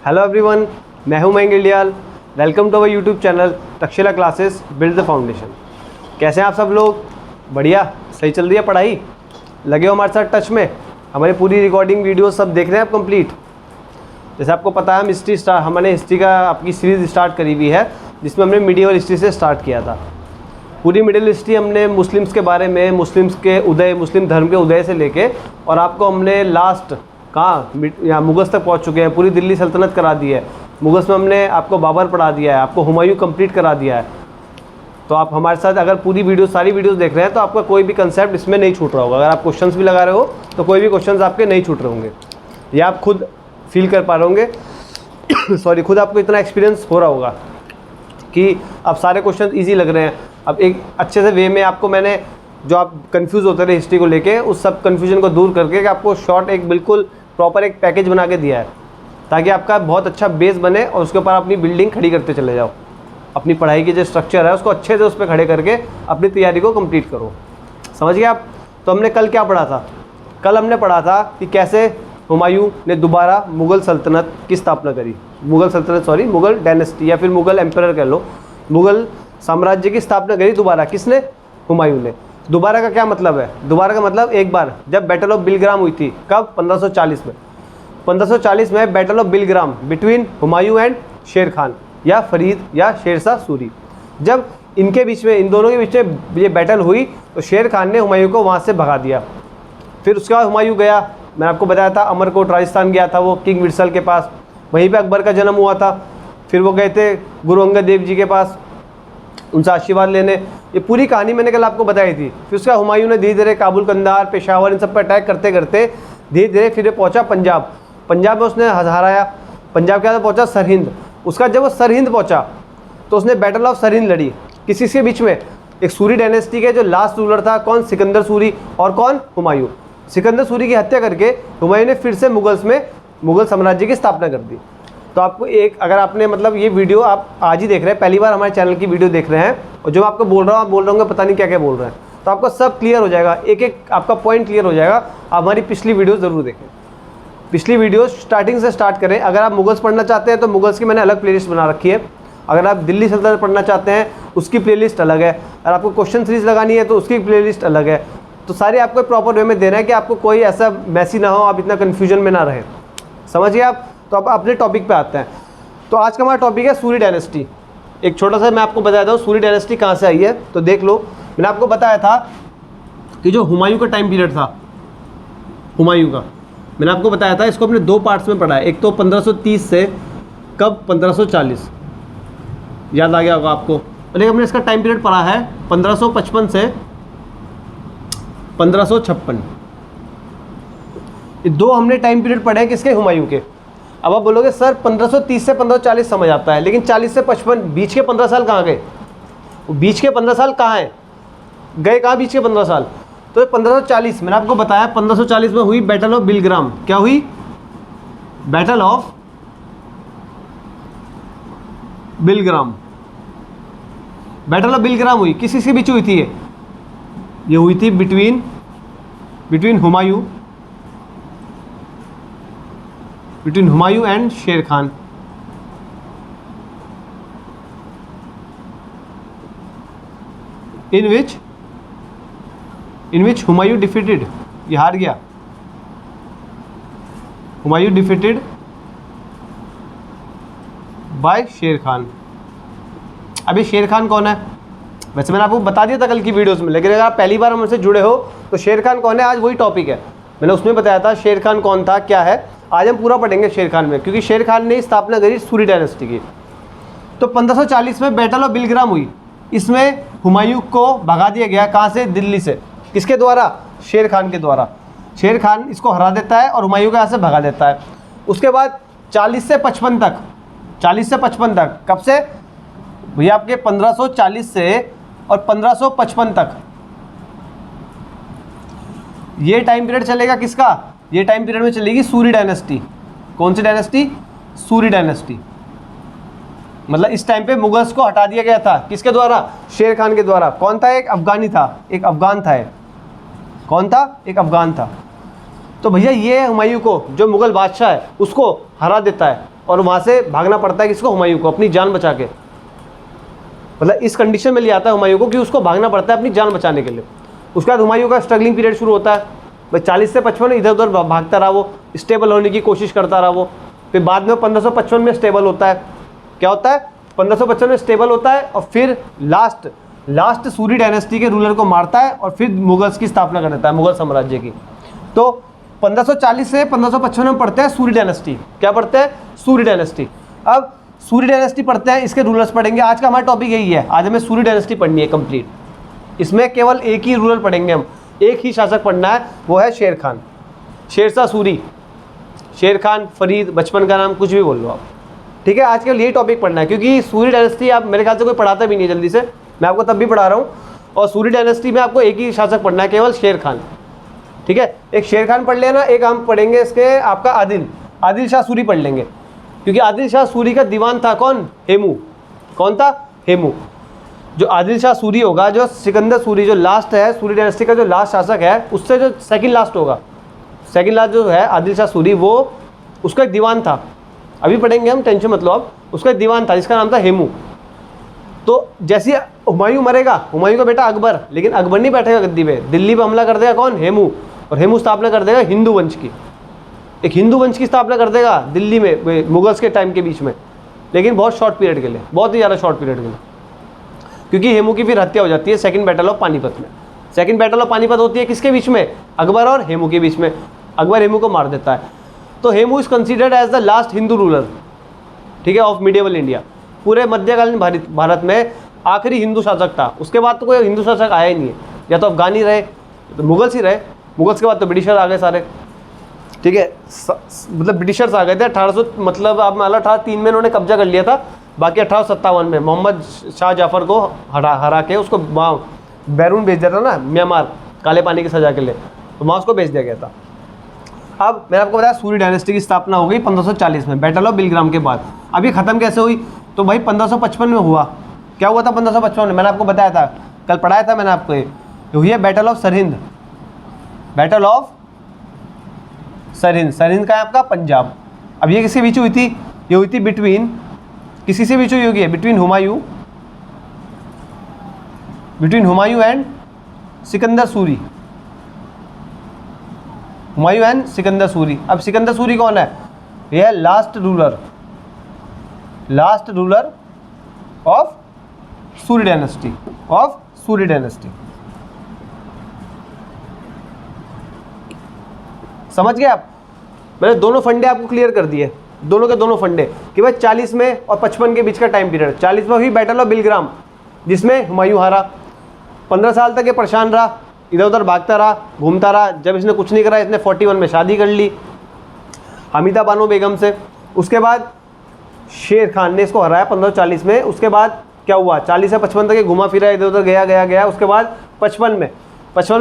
Hello everyone, मैं हूं Mayank Indiyal. Welcome to our YouTube channel Takshashila classes build the foundation. कैसे हैं आप सब लोग? बढ़िया, सही चल रही है पढ़ाई? लगे हो हमारे साथ टच में? हमारी पूरी रिकॉर्डिंग वीडियो सब देख रहे हैं आप कंप्लीट? जैसे आपको पता है हमने हिस्ट्री का आपकी सीरीज़ स्टार्ट करी हुई है, जिसमें हमने मिडिवल हिस्ट्री से स्टार्ट किया था। पूरी मिडिल हिस्ट्री हमने मुस्लिम्स के बारे में, मुस्लिम्स के उदय, मुस्लिम धर्म के उदय से लेके और आपको हमने लास्ट कहाँ यहाँ मुगल्स तक पहुँच चुके हैं। पूरी दिल्ली सल्तनत करा दी है। मुगल्स में हमने आपको बाबर पढ़ा दिया है, आपको हुमायूं कंप्लीट करा दिया है। तो आप हमारे साथ अगर पूरी वीडियो सारी वीडियोस देख रहे हैं तो आपका कोई भी कंसेप्ट इसमें नहीं छूट रहा होगा। अगर आप क्वेश्चंस भी लगा रहे हो तो कोई भी क्वेश्चंस आपके नहीं छूट रहे होंगे, या आप खुद फील कर पा रहे होंगे सॉरी, खुद आपको इतना एक्सपीरियंस हो रहा होगा कि अब सारे क्वेश्चन ईजी लग रहे हैं। अब एक अच्छे से वे में आपको मैंने, जो आप कंफ्यूज होते रहे हिस्ट्री को लेके, उस सब कन्फ्यूजन को दूर करके आपको शॉर्ट एक बिल्कुल प्रॉपर एक पैकेज बना के दिया है, ताकि आपका बहुत अच्छा बेस बने और उसके ऊपर अपनी बिल्डिंग खड़ी करते चले जाओ। अपनी पढ़ाई की जो स्ट्रक्चर है उसको अच्छे से उस पर खड़े करके अपनी तैयारी को कंप्लीट करो। समझ गए आप? तो हमने कल क्या पढ़ा था? कल हमने पढ़ा था कि कैसे हुमायूं ने दोबारा मुग़ल सल्तनत की स्थापना करी। मुग़ल डायनेस्टी या फिर मुग़ल एम्परर कह लो, मुग़ल साम्राज्य की स्थापना करी दोबारा। किसने? हुमायूं ने। दोबारा का क्या मतलब है? दोबारा का मतलब एक बार, जब बैटल ऑफ बिलग्राम हुई थी। कब? 1540 में। 1540 में battle of Bilgram between Humayun and शेर खान या फरीद या शेरशाह सूरी। जब इनके बीच में, इन दोनों के बीच में ये बैटल हुई तो शेर खान ने हुमायूं को वहाँ से भगा दिया। फिर उसके बाद हुमायूं गया, मैंने आपको बताया था, अमरकोट राजस्थान गया था वो किंग विरसल के पास। वहीं पे अकबर का जन्म हुआ था। फिर वो गए थे गुरु अंगद देव जी के पास उनसे आशीर्वाद लेने। ये पूरी कहानी मैंने कल आपको बताई थी। फिर उसका हुमायूं ने धीरे धीरे काबुल, कंधार, पेशावर, इन सब पर अटैक करते करते धीरे धीरे फिर ये पहुँचा पंजाब। पंजाब में उसने हराया। पंजाब के बाद पहुँचा सरहिंद। उसका जब वो सरहिंद पहुँचा तो उसने बैटल ऑफ सरहिंद लड़ी। किसी के बीच में? एक सूरी डायनेस्टी के जो लास्ट रूलर था, कौन? सिकंदर सूरी। और कौन? हुमायूं। सिकंदर सूरी की हत्या करके हुमायूं ने फिर से मुग़ल साम्राज्य की स्थापना कर दी। तो आपको एक, अगर आपने मतलब ये वीडियो आप आज ही देख रहे हैं, पहली बार हमारे चैनल की वीडियो देख रहे हैं, और जो आपको बोल रहा हूँ, आप बोल रहे होंगे पता नहीं क्या क्या बोल रहे हैं, तो आपको सब क्लियर हो जाएगा, एक एक आपका पॉइंट क्लियर हो जाएगा। आप हमारी पिछली वीडियो ज़रूर देखें। पिछली वीडियो स्टार्टिंग से स्टार्ट करें। अगर आप मुगल्स पढ़ना चाहते हैं तो मुगल्स की मैंने अलग प्लेलिस्ट बना रखी है। अगर आप दिल्ली सल्तनत पढ़ना चाहते हैं उसकी प्लेलिस्ट अलग है। अगर आपको क्वेश्चन सीरीज लगानी है तो उसकी प्लेलिस्ट अलग है। तो सारे आपको प्रॉपर वे में देना है कि आपको कोई ऐसा मैसी ना हो, आप इतना कन्फ्यूजन में ना रहे। समझिए आप? तो आप अपने टॉपिक पे आते हैं। तो आज का हमारा टॉपिक है सूरी डायनेस्टी। एक छोटा सा मैं आपको बताता हूँ सूरी डायनेस्टी कहाँ से आई है। तो देख लो, मैंने आपको बताया था कि जो हुमायूं का टाइम पीरियड था, हुमायूं का मैंने आपको बताया था, इसको अपने दो पार्ट्स में पढ़ा है। एक तो 1530 से कब? 1540। याद आ गया होगा आपको। और एक हमने इसका टाइम पीरियड पढ़ा है 1555 से 1556। ये दो हमने टाइम पीरियड पढ़े हैं किसके? हुमायूं के। अब आप बोलोगे सर 1530 से 1540 समझ आता है, लेकिन 40 से 55 बीच के 15 साल कहाँ गए? वो बीच के 15 साल कहाँ हैं? गए कहाँ बीच के 15 साल? तो 1540 मैंने आपको बताया 1540 में हुई बैटल ऑफ बिलग्राम। क्या हुई? Battle of Bilgram. Battle of Bilgram हुई। किस बीच हुई थी ये हुई थी बिटवीन हुमायूं एंड शेर खान। इन विच हुमायूं डिफीटेड, ये हार गया। हुमायूं डिफीटेड बाय शेर खान। अभी शेर खान कौन है? वैसे मैंने आपको बता दिया था कल की वीडियोस में, लेकिन अगर आप पहली बार हमसे जुड़े हो तो शेर खान कौन है, आज वही टॉपिक है। मैंने उसमें बताया था शेर खान कौन था, क्या है। आज हम पूरा पढ़ेंगे शेर खान में, क्योंकि शेर खान ने स्थापना करी सूरी डायनेस्टी की। तो 1540 में बैटल ऑफ बिलग्राम हुई। इसमें हुमायूं को भगा दिया गया। कहाँ से? दिल्ली से। किसके द्वारा? शेर खान के द्वारा। शेर खान इसको हरा देता है और हुमायूं को यहाँ से भगा देता है। उसके बाद 40 से 55 तक, कब से भैया? आपके 1540 से और 1555 तक ये टाइम पीरियड चलेगा। किसका? ये टाइम पीरियड में चलेगी सूरी डायनेस्टी। कौन सी डायनेस्टी? सूरी डायनेस्टी। मतलब इस टाइम पे मुगल्स को हटा दिया गया था। किसके द्वारा? शेर खान के द्वारा। कौन था? एक अफगानी था, एक अफगान था। कौन था? एक अफगान था। तो भैया ये हुमायूं को, जो मुग़ल बादशाह है, उसको हरा देता है और वहाँ से भागना पड़ता है किसको, हुमायूं को, अपनी जान बचा के। मतलब इस कंडीशन में ले आता है हुमायूं को कि उसको भागना पड़ता है अपनी जान बचाने के लिए। उसके बाद हुमायूं का स्ट्रगलिंग पीरियड शुरू होता है भाई, 40 से 55 इधर उधर भागता रहा वो, स्टेबल होने की कोशिश करता रहा वो। फिर बाद में 1555 में स्टेबल होता है। क्या होता है, 1555 में स्टेबल होता है और फिर लास्ट सूरी डायनेस्टी के रूलर को मारता है और फिर मुगल्स की स्थापना कर देता है, मुगल साम्राज्य की। तो 1540 से 1555 में पढ़ते हैं सूरी डायनेस्टी। क्या पढ़ते हैं, सूरी डायनेस्टी। अब सूरी डायनेस्टी पढ़ते हैं, इसके रूलर्स पढ़ेंगे। आज का हमारा टॉपिक यही है, आज हमें सूरी डायनेस्टी पढ़नी है कंप्लीट। इसमें केवल एक ही रूलर पढ़ेंगे हम, एक ही शासक पढ़ना है, वो है शेर खान, शेरशाह सूरी, शेर खान, फरीद, बचपन का नाम कुछ भी बोल लो आप, ठीक है। आज केवल यही टॉपिक पढ़ना है, क्योंकि सूरी डायनेस्टी आप मेरे ख्याल से कोई पढ़ाता भी नहीं जल्दी से, मैं आपको तब भी पढ़ा रहा हूँ। और सूरी डायनेस्टी में आपको एक ही शासक पढ़ना है, केवल शेर खान, ठीक है। एक शेर खान पढ़ लेना, एक हम पढ़ेंगे इसके आपका आदिल शाह सूरी पढ़ लेंगे, क्योंकि आदिल शाह सूरी का दीवान था कौन, हेमू। कौन था, हेमू। जो आदिल शाह सूरी होगा, जो सिकंदर सूरी जो लास्ट है, सूरी डायनेस्टी का जो लास्ट शासक है, उससे जो सेकंड लास्ट होगा, सेकंड लास्ट जो है आदिल शाह सूरी, वो उसका एक दीवान था, अभी पढ़ेंगे हम, टेंशन मत लो आप। उसका एक दीवान था जिसका नाम था हेमू। तो जैसे हुमायूं मरेगा, हुमायूं का बेटा अकबर, लेकिन अकबर नहीं बैठेगा गद्दी पे, दिल्ली पे हमला कर देगा कौन, हेमू। और हेमू स्थापना कर देगा हिंदू वंश की, एक हिंदू वंश की स्थापना कर देगा दिल्ली में मुगल्स के टाइम के बीच में, लेकिन बहुत शॉर्ट पीरियड के लिए, बहुत ही ज़्यादा शॉर्ट पीरियड के लिए, क्योंकि हेमू की फिर हत्या हो जाती है सेकंड बैटल ऑफ पानीपत में। सेकंड बैटल ऑफ पानीपत होती है किसके बीच में, अकबर और हेमू के बीच में। अकबर हेमू को मार देता है। तो Hemu is considered as the last Hindu ruler, ठीक है, ऑफ मिडिएवल इंडिया। पूरे मध्यकालीन भारत में आखिरी हिंदू शासक था। उसके बाद तो कोई हिंदू शासक आया ही नहीं है, या तो अफगानी रहे, तो मुगल्स ही रहे। मुगल्स के बाद तो ब्रिटिशर आ गए सारे, ठीक है। मतलब ब्रिटिशर्स आ गए थे 1800, मतलब आप मान लो 1803 में उन्होंने कब्जा कर लिया था। बाकी 1857 में मोहम्मद शाह जाफर को हरा के उसको वहाँ बैरून भेज दिया था ना, म्यांमार, काले पानी की सजा के लिए, तो वहाँ उसको भेज दिया गया था। अब मैंने आपको बताया सूरी डायनेस्टी की स्थापना हो गई 1540 में, बैटल ऑफ बिलग्राम के बाद। अब ये खत्म कैसे हुई, तो भाई 1555 में हुआ। क्या हुआ था 1555 में, मैंने आपको बताया था, कल पढ़ाया था मैंने आपको। ये हुई है battle of Sirhind, battle of Sirhind. Sirhind का है आपका पंजाब। अब ये किसके बीच हुई थी, ये हुई थी बिटवीन, किसी से बीच हुई होगी, between Humayun and Sikandar Suri, Humayun and Sikandar Suri. अब सिकंदर सूरी कौन है, यह है last ruler of Suri dynasty, समझ गए आप। मैंने दोनों फंडे आपको क्लियर कर दिए, दोनों के दोनों फंडे, कि भाई 40 में और 55 के बीच का टाइम पीरियड। 40 में हुई बैटल ऑफ बिलग्राम, जिसमें हुमायूं हारा। 15 साल तक ये परेशान रहा, इधर उधर भागता रहा, घूमता रहा। जब इसने कुछ नहीं करा, इसने 41 में शादी कर ली हमीदा बानो बेगम से। उसके बाद शेर खान ने इसको हराया 1540 में। उसके बाद क्या हुआ, 40 से 55 तक ये घुमा फिरा, इधर उधर गया। उसके बाद 55 में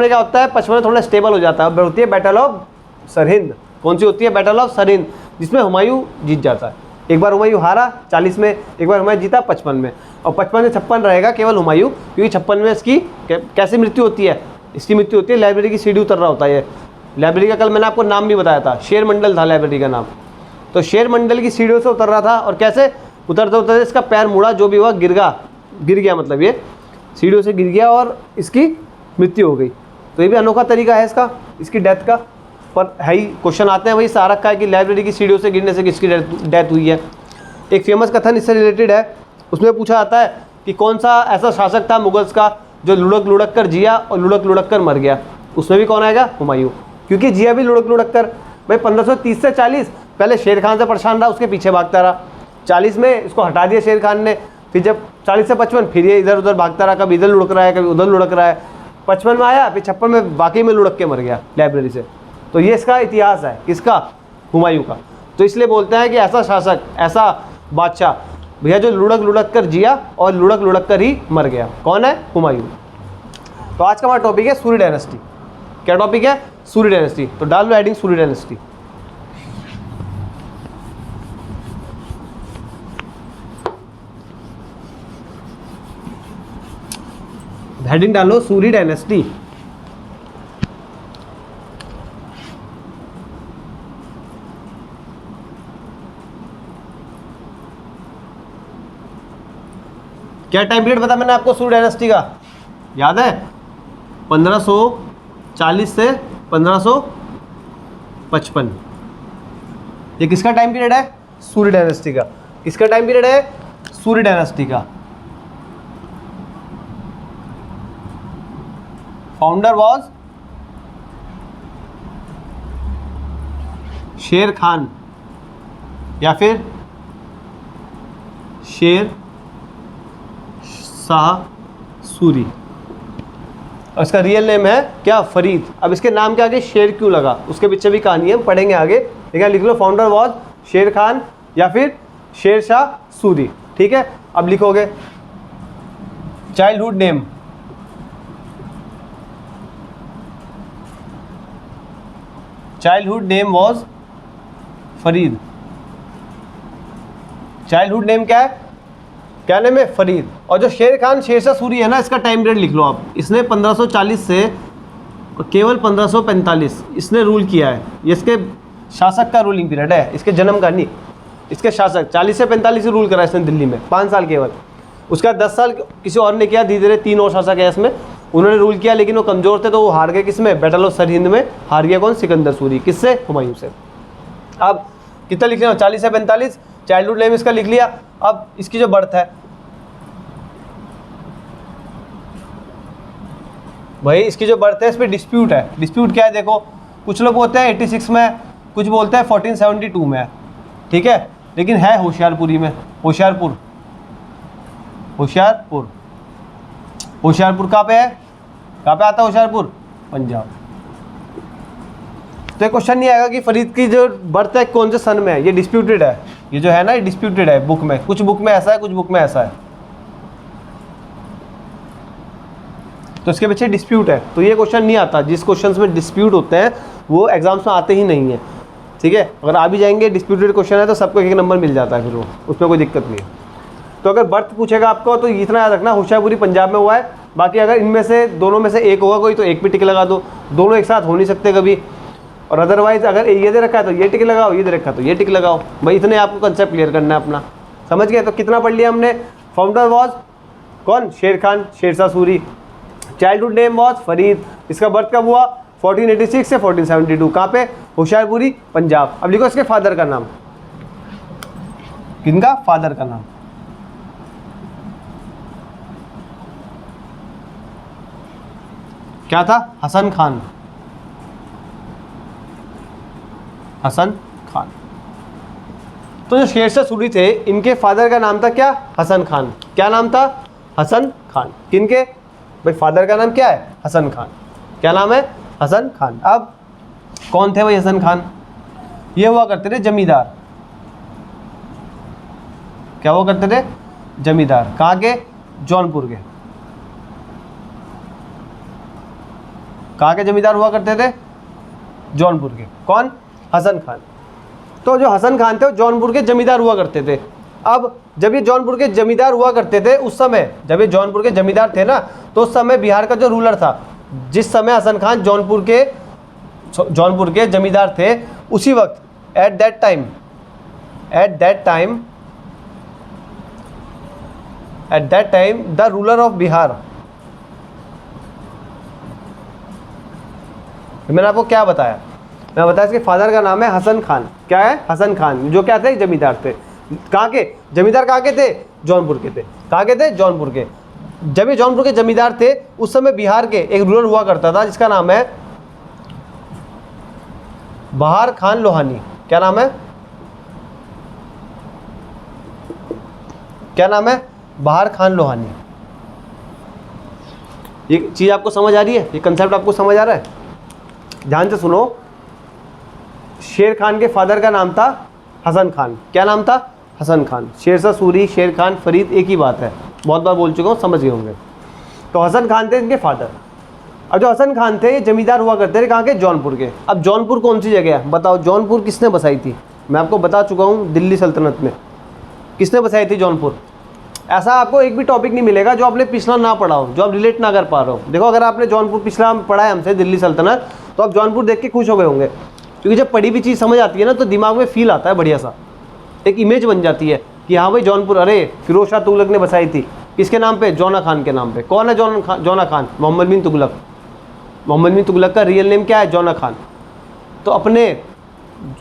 क्या होता है, 55 में थोड़ा स्टेबल हो जाता है। अब होती है बैटल ऑफ सरहिंद। कौन सी होती है, बैटल ऑफ सरहिंद, जिसमें हुमायूं जीत जाता है। एक बार हुमायूं हारा 40 में, एक बार हुमायूं जीता 55 में, और 55 से 56 रहेगा केवल हुमायूं, क्योंकि 56 में इसकी कैसे मृत्यु होती है, इसकी मृत्यु होती है लाइब्रेरी की सीढ़ी उतर रहा होता है। ये लाइब्रेरी का कल मैंने आपको नाम भी बताया था, शेर मंडल था लाइब्रेरी का नाम। तो शेर मंडल की सीढ़ियों से उतर रहा था, और कैसे उतरते इसका पैर मुड़ा, जो भी हुआ गिर गया, मतलब ये सीढ़ियों से गिर गया और इसकी मृत्यु हो गई। तो ये भी अनोखा तरीका है इसकी डेथ का। पर है ही, क्वेश्चन आते हैं वही सारा का है कि लाइब्रेरी की सीढ़ियों से गिरने से किसकी डेथ हुई है। एक फेमस कथन इससे रिलेटेड है, उसमें पूछा जाता है कि कौन सा ऐसा शासक था मुगल्स का जो लुढ़क कर जिया और लुढ़क कर मर गया। उसमें भी कौन आएगा, हुमायूं, क्योंकि जिया भी लुढ़क कर। भाई 1530 से 40 पहले शेर खान से परेशान रहा, उसके पीछे भागता रहा। 40 में इसको हटा दिया शेर खान ने, फिर जब 40 से 55 फिर ये इधर उधर भागता रहा, कभी इधर लुढ़क रहा है, कभी उधर लुढ़क रहा है। 55 में आया, फिर 56 में वाकई में लुढ़क के मर गया लाइब्रेरी से। तो ये इसका इतिहास है, किसका, हुमायूं का। तो इसलिए बोलते हैं कि ऐसा शासक, ऐसा बादशाह भैया जो लुढ़क कर जिया और लुढ़क कर ही मर गया, कौन है, हुमायूं। तो आज का हमारा टॉपिक है सूरी डायनेस्टी। क्या टॉपिक है, सूरी डायनेस्टी। तो डाल लो हेडिंग सूरी डायनेस्टी। हेडिंग डालो सूरी डायनेस्टी। क्या टाइम पीरियड बताया मैंने आपको सूरी डायनेस्टी का, याद है? 1540 से 1555। ये किसका टाइम पीरियड है? सूरी डायनेस्टी का। किसका टाइम पीरियड है? सूरी डायनेस्टी का। फाउंडर वॉज शेर खान या फिर शेर शाह सूरी। और इसका रियल नेम है क्या? फरीद। अब इसके नाम के आगे शेर क्यों लगा, उसके पीछे भी कहानी है, हम पढ़ेंगे आगे। ठीक है, लिख लो फाउंडर वॉज शेर खान या फिर शेर शाह सूरी। ठीक है, अब लिखोगे childhood name. Childhood name was Farid. Childhood name क्या है? क्या नेम है? फरीद। और जो शेर खान शेरशाह सूरी है ना, इसका टाइम पीरियड लिख लो आप। इसने 1540 से केवल 1545 इसने रूल किया है। ये इसके शासक का रूलिंग पीरियड है, इसके जन्म का नहीं। इसके शासक 40 से 45 रूल करा इसने दिल्ली में, 5 साल केवल। उसका 10 साल किसी और ने किया, धीरे धीरे 3 और शासक है इसमें, उन्होंने रूल किया, लेकिन वो कमज़ोर थे तो वो हार गए। किसमें? बैटल ऑफ सरहिंद में हार गया। कौन? सिकंदर सूरी। किससे? हुमायूं से। अब कितना लिख लिया? 40 से 45। चाइल्डहुड नेम इसका लिख लिया। अब इसकी जो बर्थ है भाई, इसकी जो बर्थ है इस पर डिस्प्यूट है। डिस्प्यूट क्या है? देखो, कुछ लोग बोलते हैं 86 में, कुछ बोलते हैं 1472 में है। ठीक है, लेकिन है होशियारपुरी में। होशियारपुर। होशियारपुर। होशियारपुर कहाँ पे है? कहाँ पे आता है होशियारपुर? पंजाब। तो ये क्वेश्चन नहीं आएगा कि फरीद की जो बर्थ है कौन से सन में है। ये डिस्प्यूटेड है, ये जो है ना, ये डिस्प्यूटेड है बुक में। कुछ बुक में ऐसा है, कुछ बुक में ऐसा है, तो इसके पीछे डिस्प्यूट है। तो ये क्वेश्चन नहीं आता। जिस क्वेश्चंस में डिस्प्यूट होते हैं वो एग्जाम्स में आते ही नहीं है। ठीक है, अगर आ भी जाएंगे डिस्प्यूटेड क्वेश्चन है तो सबको 1 नंबर मिल जाता है, फिर वो उसमें कोई दिक्कत नहीं है। तो अगर बर्थ पूछेगा आपको तो इतना याद रखना, होशियारपुरी पंजाब में हुआ है। बाकी अगर इनमें से दोनों में से एक होगा कोई तो एक पे टिक लगा दो, दोनों एक साथ हो नहीं सकते कभी। और अदरवाइज अगर ये दे रखा है तो ये टिक लगाओ, ये दे रखा है तो ये टिक लगाओ। भाई इतने आपको कंसेप्ट क्लियर करना है अपना, समझ गए? तो कितना पढ़ लिया हमने? फाउंडर वॉज कौन? Sher Khan Sher Shah Suri. Childhood name was Farid. इसका बर्थ कब हुआ? 1486 से 1472। कहाँ पे? होशियारपुरी पंजाब। अब लिखो इसके फादर का नाम। किनका? फादर का नाम। क्या था? हसन खान। हसन खान। तो जो शेरशाह सूरी थे इनके फादर का नाम था क्या? हसन खान। क्या नाम था? हसन खान। किनके? भाई फादर का नाम क्या है? हसन खान। क्या नाम है? हसन खान। अब कौन थे भाई हसन खान? ये हुआ करते थे जमींदार। क्या हुआ करते थे? जमींदार। कहाँ के? जौनपुर के। कहाँ के जमींदार हुआ करते थे? जौनपुर के। कौन? हसन खान। तो जो हसन खान थे वो जौनपुर के जमींदार हुआ करते थे। अब जब ये जौनपुर के जमींदार हुआ करते थे उस समय, जब ये जौनपुर के जमींदार थे ना, तो उस समय बिहार का जो रूलर था, जिस समय हसन खान जौनपुर के जमींदार थे, उसी वक्त at that time the ruler of Bihar, मैंने आपको क्या बताया? मैं बताया इसके फादर का नाम है हसन खान। क्या है? हसन खान। जो क्या थे? जमींदार थे। कहाँ के जमींदार? कहाँ के थे? जौनपुर के थे। कहाँ के थे? जौनपुर के। जब ये जौनपुर के जमींदार थे उस समय बिहार के एक रूलर हुआ करता था जिसका नाम है बहार खान लोहानी। क्या नाम है? क्या नाम है? बहार खान लोहानी। ये चीज़ आपको समझ आ रही है? ये कंसेप्ट आपको समझ आ रहा है? ध्यान से सुनो। शेर खान के फादर का नाम था हसन खान। क्या नाम था? हसन खान। शेरशाह सूरी, शेर खान, फरीद एक ही बात है, बहुत बार बोल चुका हूँ, समझ गए होंगे। तो हसन खान थे इनके फादर। अब जो हसन खान थे ये जमींदार हुआ करते थे कहाँ के? जौनपुर के। अब जौनपुर कौन सी जगह है बताओ? जौनपुर किसने बसाई थी? मैं आपको बता चुका हूँ, दिल्ली सल्तनत में। किसने बसाई थी जौनपुर? ऐसा आपको एक भी टॉपिक नहीं मिलेगा जो आपने पिछला ना पढ़ा हो, जो आप रिलेट ना कर पा रहे हो। देखो अगर आपने जौनपुर पिछला पढ़ा है हमसे, दिल्ली सल्तनत, तो आप जौनपुर देख के खुश हो गए होंगे, क्योंकि जब पढ़ी भी चीज़ समझ आती है ना तो दिमाग में फील आता है, बढ़िया सा एक इमेज बन जाती है कि हाँ भाई जौनपुर, अरे फिरोज शाह तुगलक ने बसाई थी। किसके नाम पे? जौना खान के नाम पे। कौन है जौना खान? मोहम्मद बिन तुगलक। मोहम्मद बिन तुगलक का रियल नेम क्या है? जौना खान। तो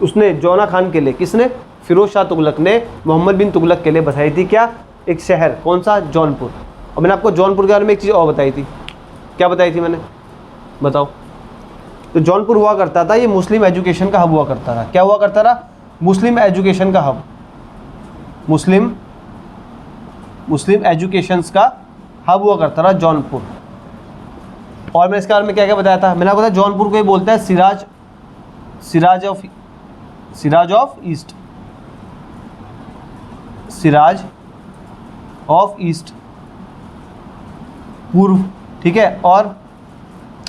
उसने जौना खान के लिए, किसने? फिरोज शाह तुगलक ने मोहम्मद बिन तुगलक के लिए बसाई थी क्या? एक शहर। कौन सा? जौनपुर। और मैंने आपको जौनपुर के बारे में एक चीज़ और बताई थी। क्या बताई थी मैंने? बताओ। तो जौनपुर हुआ करता था, ये मुस्लिम एजुकेशन का हब हुआ करता था। क्या हुआ करता था? मुस्लिम एजुकेशन का हब। मुस्लिम एजुकेशंस का हब हुआ करता था जौनपुर। और मैं इसके बारे में क्या क्या बताया था? मैंने आपको बताया जौनपुर को ही बोलते हैं सिराज ऑफ ईस्ट, पूर्व। ठीक है। और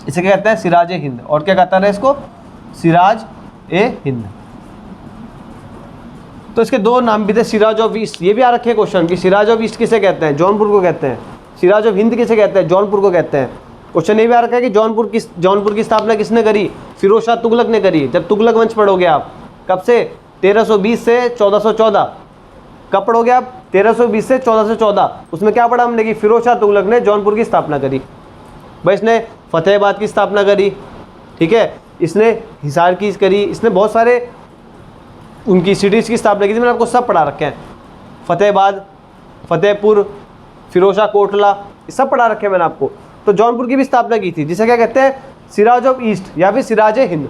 इसे क्या कहते हैं? सिराज ए हिंद। और क्या कहता है इसको? सिराज ए हिंद। तो इसके दो नाम भी थे, सिराज ऑफ ईस्ट। ये भी आ रखे क्वेश्चन कि सिराज ऑफ ईस्ट किसे कहते हैं? जौनपुर को कहते हैं। सिराज ऑफ हिंद किसे कहते हैं? जौनपुर को कहते हैं। क्वेश्चन ये भी आ रखा है कि जौनपुर की स्थापना किसने करी? फिरोज शाह तुगलक ने करी। जब तुगलक वंश पढ़ोगे आप, कब से? 1320 से 1414। कब पढ़ोगे आप? 1320 से 1414। उसमें क्या पढ़ा हमने कि फिरोज शाह तुगलक ने जौनपुर की स्थापना करी। भाई इसने फतेहाबाद की स्थापना करी। ठीक है। इसने हिसार की करी। इसने बहुत सारे उनकी सिटीज़ की स्थापना की थी। मैंने आपको सब पढ़ा रखे हैं। फतेहाबाद, फतेहपुर, फिरोज शाह कोटला, ये सब पढ़ा रखे हैं मैंने आपको। तो जौनपुर की भी स्थापना की थी, जिसे क्या कहते हैं? सिराज ऑफ ईस्ट या फिर सिराज ए हिंद।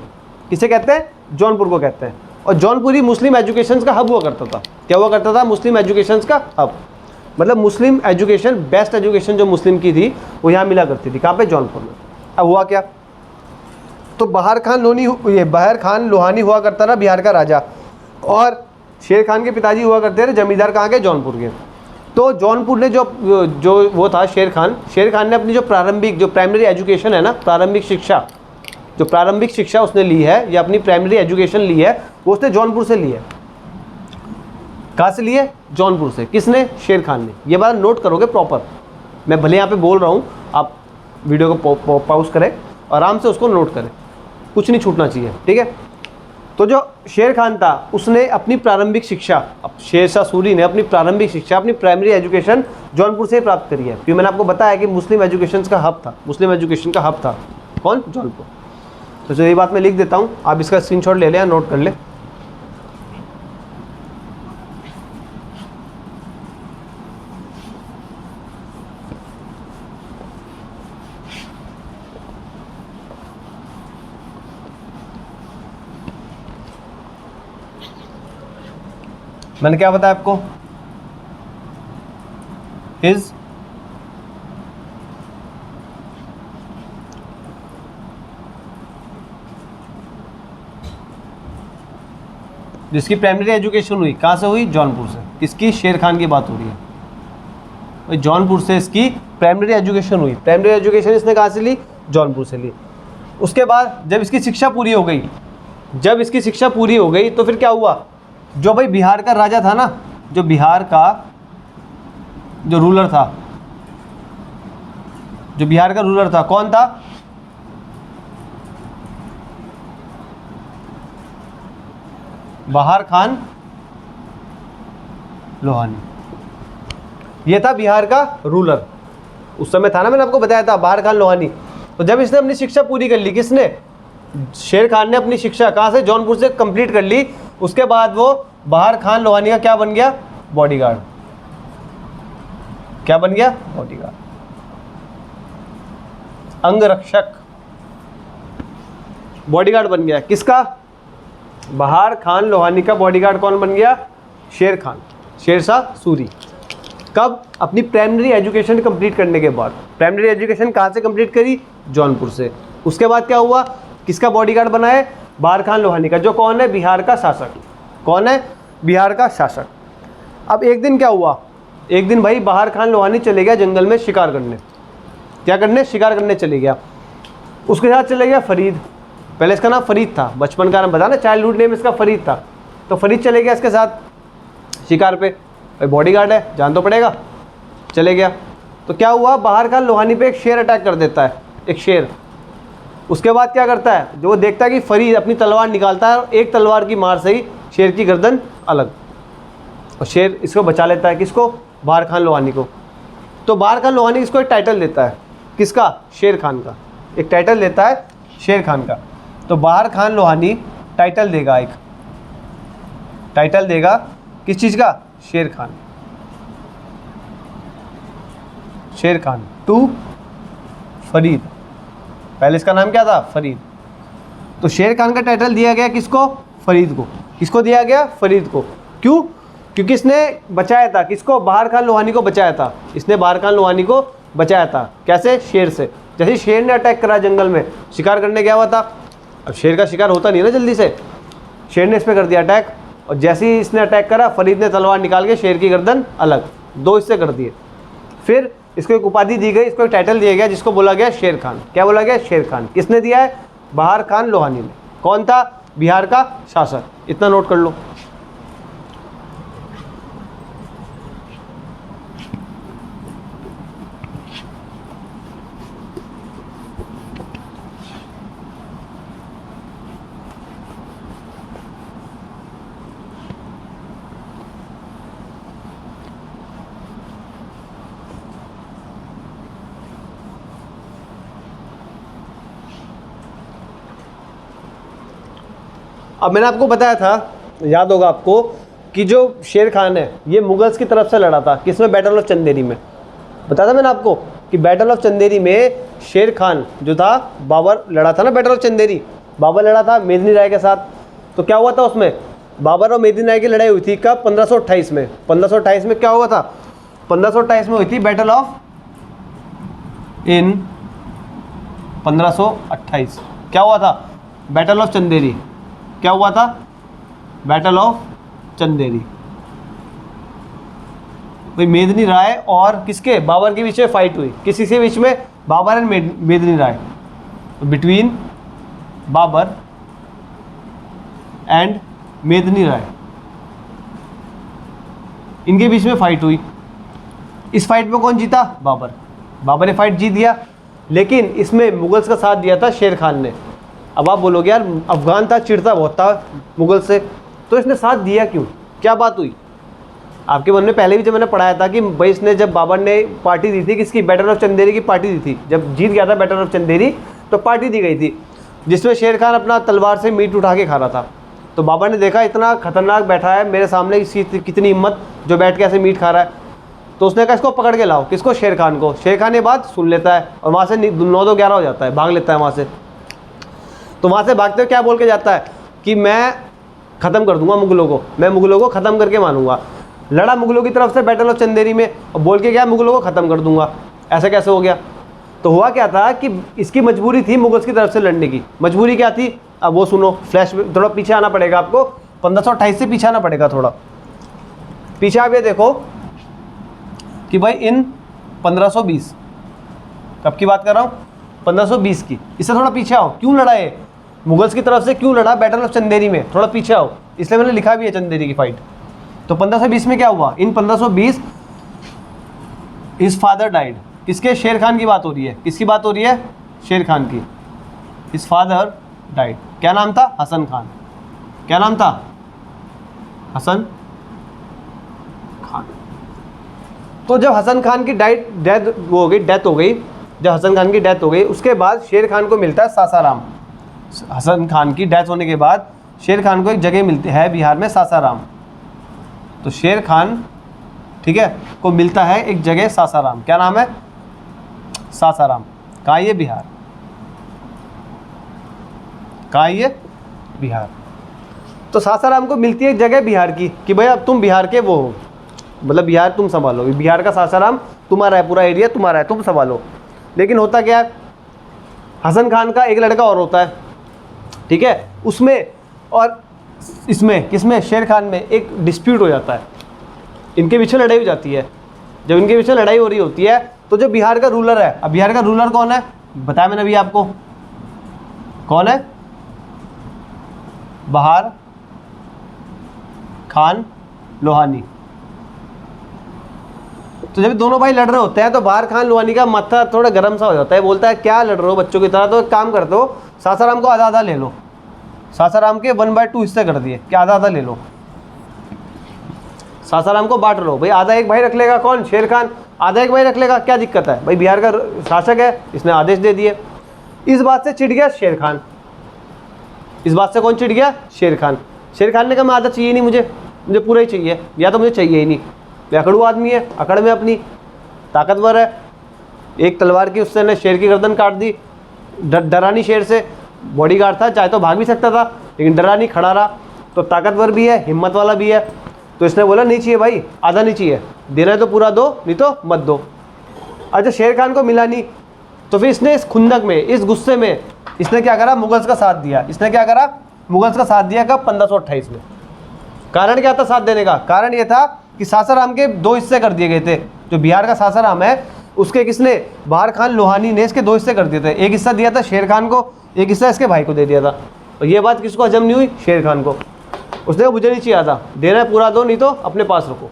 किसे कहते हैं? जौनपुर को कहते हैं। और जौनपुर ही मुस्लिम एजुकेशन का हब हुआ करता था। क्या हुआ करता था? मुस्लिम एजुकेशन का हब। मतलब मुस्लिम एजुकेशन, बेस्ट एजुकेशन जो मुस्लिम की थी वो यहाँ मिला करती थी। कहाँ पे? जौनपुर में। अब हुआ क्या? तो बहार खान लोहानी हुआ करता था बिहार का राजा, और शेर खान के पिताजी हुआ करते थे जमींदार। कहाँ के? जौनपुर के। तो जौनपुर ने जो वो था शेर खान ने अपनी जो प्राइमरी एजुकेशन है ना, प्रारंभिक शिक्षा उसने ली है, या अपनी प्राइमरी एजुकेशन ली है, वो उसने जौनपुर से ली है। कहाँ से ली है? जौनपुर से। किसने? शेर खान ने। ये बात नोट करोगे प्रॉपर। मैं भले यहाँ पे बोल रहा हूँ, आप वीडियो को पॉज करें, आराम से उसको नोट करें, कुछ नहीं छूटना चाहिए। ठीक है। तो जो शेर खान था उसने अपनी प्रारंभिक शिक्षा, अब शेर शाह सूरी ने अपनी प्रारंभिक शिक्षा, अपनी प्राइमरी एजुकेशन जौनपुर से ही प्राप्त करी है। क्योंकि मैंने आपको बताया कि मुस्लिम एजुकेशन का हब था। कौन? जौनपुर। तो जो ये बात मैं लिख देता हूँ, आप इसका स्क्रीनशॉट ले लें या नोट कर लें। मैंने क्या बताया आपको? हिज जिसकी प्राइमरी एजुकेशन हुई कहाँ से हुई? जौनपुर से। किसकी? शेर खान की बात हो रही है। जौनपुर से इसकी प्राइमरी एजुकेशन हुई। प्राइमरी एजुकेशन इसने कहाँ से ली? जौनपुर से ली। उसके बाद जब इसकी शिक्षा पूरी हो गई, तो फिर क्या हुआ? जो भाई बिहार का राजा था ना, जो बिहार का जो रूलर था, कौन था? बहार खान लोहानी। ये था बिहार का रूलर उस समय था ना, मैंने आपको बताया था, बहार खान लोहानी। तो जब इसने अपनी शिक्षा पूरी कर ली, किसने? शेर खान ने अपनी शिक्षा कहाँ से? जौनपुर से कंप्लीट कर ली। उसके बाद वो बहार खान लोहानी का क्या बन गया? बॉडीगार्ड। क्या बन गया? बॉडीगार्ड, अंगरक्षक, बॉडीगार्ड बन गया। किसका? बहार खान लोहानी का बॉडीगार्ड कौन बन गया? शेर खान, शेर शाह सूरी। कब? अपनी प्राइमरी एजुकेशन कंप्लीट करने के बाद। प्राइमरी एजुकेशन कहाँ से कंप्लीट करी? जौनपुर से। उसके बाद क्या हुआ? किसका बॉडीगार्ड बना है? बहार खान लोहानी का, जो कौन है? बिहार का शासक। कौन है? बिहार का शासक। अब एक दिन क्या हुआ? एक दिन भाई बहार खान लोहानी चले गया जंगल में शिकार करने। क्या करने? शिकार करने चले गया। उसके साथ चले गया फरीद। पहले इसका नाम फरीद था, बचपन का नाम बता ना, चाइल्डहुड नेम इसका फरीद था। तो फरीद चले गया इसके साथ शिकार पे। भाई बॉडीगार्ड है, जान तो पड़ेगा। चले गया तो क्या हुआ? बहार खान लोहानी पे एक शेर अटैक कर देता है, एक शेर। उसके बाद क्या करता है? जो वो देखता है कि फरीद अपनी तलवार निकालता है, एक तलवार की मार से ही शेर की गर्दन अलग, और शेर इसको बचा लेता है। किसको? बहार खान लोहानी को। तो बाहर खान लोहानी इसको एक टाइटल देता है, किसका? शेर खान का, एक टाइटल देता है शेर खान का। तो बाहर खान लोहानी टाइटल देगा, एक टाइटल देगा किस चीज़ का? शेर खान, शेर खान टू फरीद। पहले इसका नाम क्या था? फरीद। तो शेर खान का टाइटल दिया गया किसको? फरीद को। किसको दिया गया? फरीद को। क्यों? क्योंकि इसने बचाया था किसको? बाहर खान लोहानी को बचाया था। इसने बाहर खान लोहानी को बचाया था कैसे? शेर से। जैसे शेर ने अटैक करा जंगल में, शिकार करने गया हुआ था, अब शेर का शिकार होता नहीं ना जल्दी से, शेर ने इस पर कर दिया अटैक, और जैसे ही इसने अटैक करा फरीद ने तलवार निकाल के शेर की गर्दन अलग, दो इससे कर दिए। फिर इसको एक उपाधि दी गई, इसको एक टाइटल दिया गया जिसको बोला गया शेर खान। क्या बोला गया? शेर खान। किसने दिया है? बाहर खान लोहानी ने। कौन था? बिहार का शासक। इतना नोट कर लो। अब मैंने आपको बताया था, याद होगा आपको, कि जो शेर खान है ये मुगल्स की तरफ से लड़ा था। किसमें? बैटल ऑफ चंदेरी में। बताया था मैंने आपको कि बैटल ऑफ चंदेरी में शेर खान जो था, बाबर लड़ा था ना बैटल ऑफ चंदेरी, बाबर लड़ा था मेदिनी राय के साथ। तो क्या हुआ था उसमें? बाबर और मेदिनी राय की लड़ाई हुई थी कब? 1528 में। 1528 में क्या हुआ था? 1528 में हुई थी बैटल ऑफ इन 1528। क्या हुआ था? Battle of Chanderi. क्या हुआ था? Battle of Chanderi. भाई मेदिनी राय और किसके? बाबर के बीच में फाइट हुई। किसी के बीच में? Babar and Medini Rai. Between Babar and मेदिनी राय, इनके बीच में फाइट हुई। इस फाइट में कौन जीता? बाबर। बाबर ने फाइट जीत दिया, लेकिन इसमें मुगल्स का साथ दिया था शेर खान ने। अब आप बोलोगे यार अफगान था, चिढ़ता बहुत था मुगल से, तो इसने साथ दिया क्यों? क्या बात हुई आपके मन में? पहले भी जब मैंने पढ़ाया था कि भाई इसने, जब बाबर ने पार्टी दी थी किसकी? बैटल ऑफ चंदेरी की पार्टी दी थी। जब जीत गया था बैटल ऑफ चंदेरी तो पार्टी दी गई थी, जिसमें शेर खान अपना तलवार से मीट उठा के खा रहा था। तो बाबर ने देखा इतना खतरनाक बैठा है मेरे सामने, इसकी कितनी हिम्मत जो बैठ के ऐसे मीट खा रहा है। तो उसने कहा इसको पकड़ के लाओ। किसको? शेर खान को। शेर खान ये बात सुन लेता है और वहाँ से 9-11 हो जाता है, भाग लेता है वहाँ से। तो वहाँ से भागते हुए क्या बोल के जाता है कि मैं ख़त्म कर दूंगा मुगलों को, मैं मुगलों को ख़त्म करके मानूंगा। लड़ा मुगलों की तरफ से बैटल ऑफ चंदेरी में, और बोल के गया मुगलों को ख़त्म कर दूंगा। ऐसा कैसे हो गया? तो हुआ क्या था कि इसकी मजबूरी थी मुगल्स की तरफ से लड़ने की। मजबूरी क्या थी? अब वो सुनो, फ्लैश थोड़ा पीछे आना पड़ेगा आपको, 1528 से पीछे आना पड़ेगा थोड़ा पीछे। आप ये देखो कि भाई इन 1520, कब की बात कर रहा हूँ? 1520 की। इससे थोड़ा पीछे आओ। क्यों लड़ा है मुगल्स की तरफ से? क्यों लड़ा बैटल ऑफ चंदेरी में? थोड़ा पीछे आओ, इसलिए मैंने लिखा भी है चंदेरी की फाइट। तो 1520 में क्या हुआ? इन 1520 हिज फादर डाइड। किसके? शेर खान की बात हो रही है। किसकी बात हो रही है? शेर खान की। His father died. क्या नाम था? हसन खान। क्या नाम था? हसन खान। तो जब हसन खान की डेथ हो गई, जब हसन खान की डेथ हो गई, उसके बाद शेर खान को मिलता है सासाराम। हसन खान की डेथ होने के बाद शेर खान को एक जगह मिलती है बिहार में, सासाराम। तो शेर खान, ठीक है, को मिलता है एक जगह सासाराम। क्या नाम है? सासाराम। कहाँ? ये बिहार। कहाँ? ये बिहार। तो सासाराम को मिलती है एक जगह बिहार की कि भाई अब तुम बिहार के वो हो, मतलब बिहार तुम संभालो, बिहार का सासाराम तुम्हारा है, पूरा एरिया तुम्हारा है, तुम संभालो। लेकिन होता क्या है, हसन खान का एक लड़का और होता है, ठीक है, उसमें और इसमें किसमें? शेर खान में एक डिस्प्यूट हो जाता है, इनके पीछे लड़ाई हो जाती है। जब इनके पीछे लड़ाई हो रही होती है तो जो बिहार का रूलर है, अब बिहार का रूलर कौन है बताया मैंने अभी आपको, कौन है? बहार खान लोहानी। तो जब दोनों भाई लड़ रहे होते हैं तो बहार खान लोहानी का माथा थोड़ा गर्म सा हो जाता है, बोलता है क्या लड़ रहे हो बच्चों की तरह, तो एक काम करते हो सासाराम को आधा आधा ले लो। सासाराम के 1/2 हिस्से कर दिए कि आधा आधा ले लो, सासाराम को बांट लो। भाई आधा एक भाई रख लेगा, कौन? शेर खान, आधा एक भाई रख लेगा, क्या दिक्कत है भाई, बिहार का शासक है, इसने आदेश दे दिए। इस बात से चिढ़ गया शेर खान। इस बात से कौन चिढ़ गया? शेर खान। शेर खान ने कहा मैं आधा चाहिए नहीं, मुझे पूरा ही चाहिए, या तो मुझे चाहिए ही नहीं। ये अकड़ू आदमी है, अकड़ में अपनी ताकतवर है, एक तलवार की उससे ने शेर की गर्दन काट दी। डरा नहीं शेर से, बॉडीगार्ड था, चाहे तो भाग भी सकता था, लेकिन डरा नहीं, खड़ा रहा। तो ताकतवर भी है, हिम्मत वाला भी है। तो इसने बोला नहीं चाहिए भाई, आधा नहीं चाहिए, देना है तो पूरा दो, नहीं तो मत दो। अच्छा, शेर खान को मिला नहीं, तो फिर इसने इस खुंदक में, इस गुस्से में इसने क्या करा? मुगल्स का साथ दिया। इसने क्या करा? मुगल्स का साथ दिया। कब? 1528 में। कारण क्या था साथ देने का? कारण ये था कि सासाराम के 2 हिस्से कर दिए गए थे। जो बिहार का सासाराम है उसके किसने? बहार खान लोहानी ने इसके 2 हिस्से कर दिए थे। एक हिस्सा दिया था शेर खान को, एक हिस्सा इसके भाई को दे दिया था। और ये बात किसको हजम नहीं हुई? शेर खान को। उसने मुझे नहीं चाहिए था, देना है पूरा दो, नहीं तो अपने पास रखो।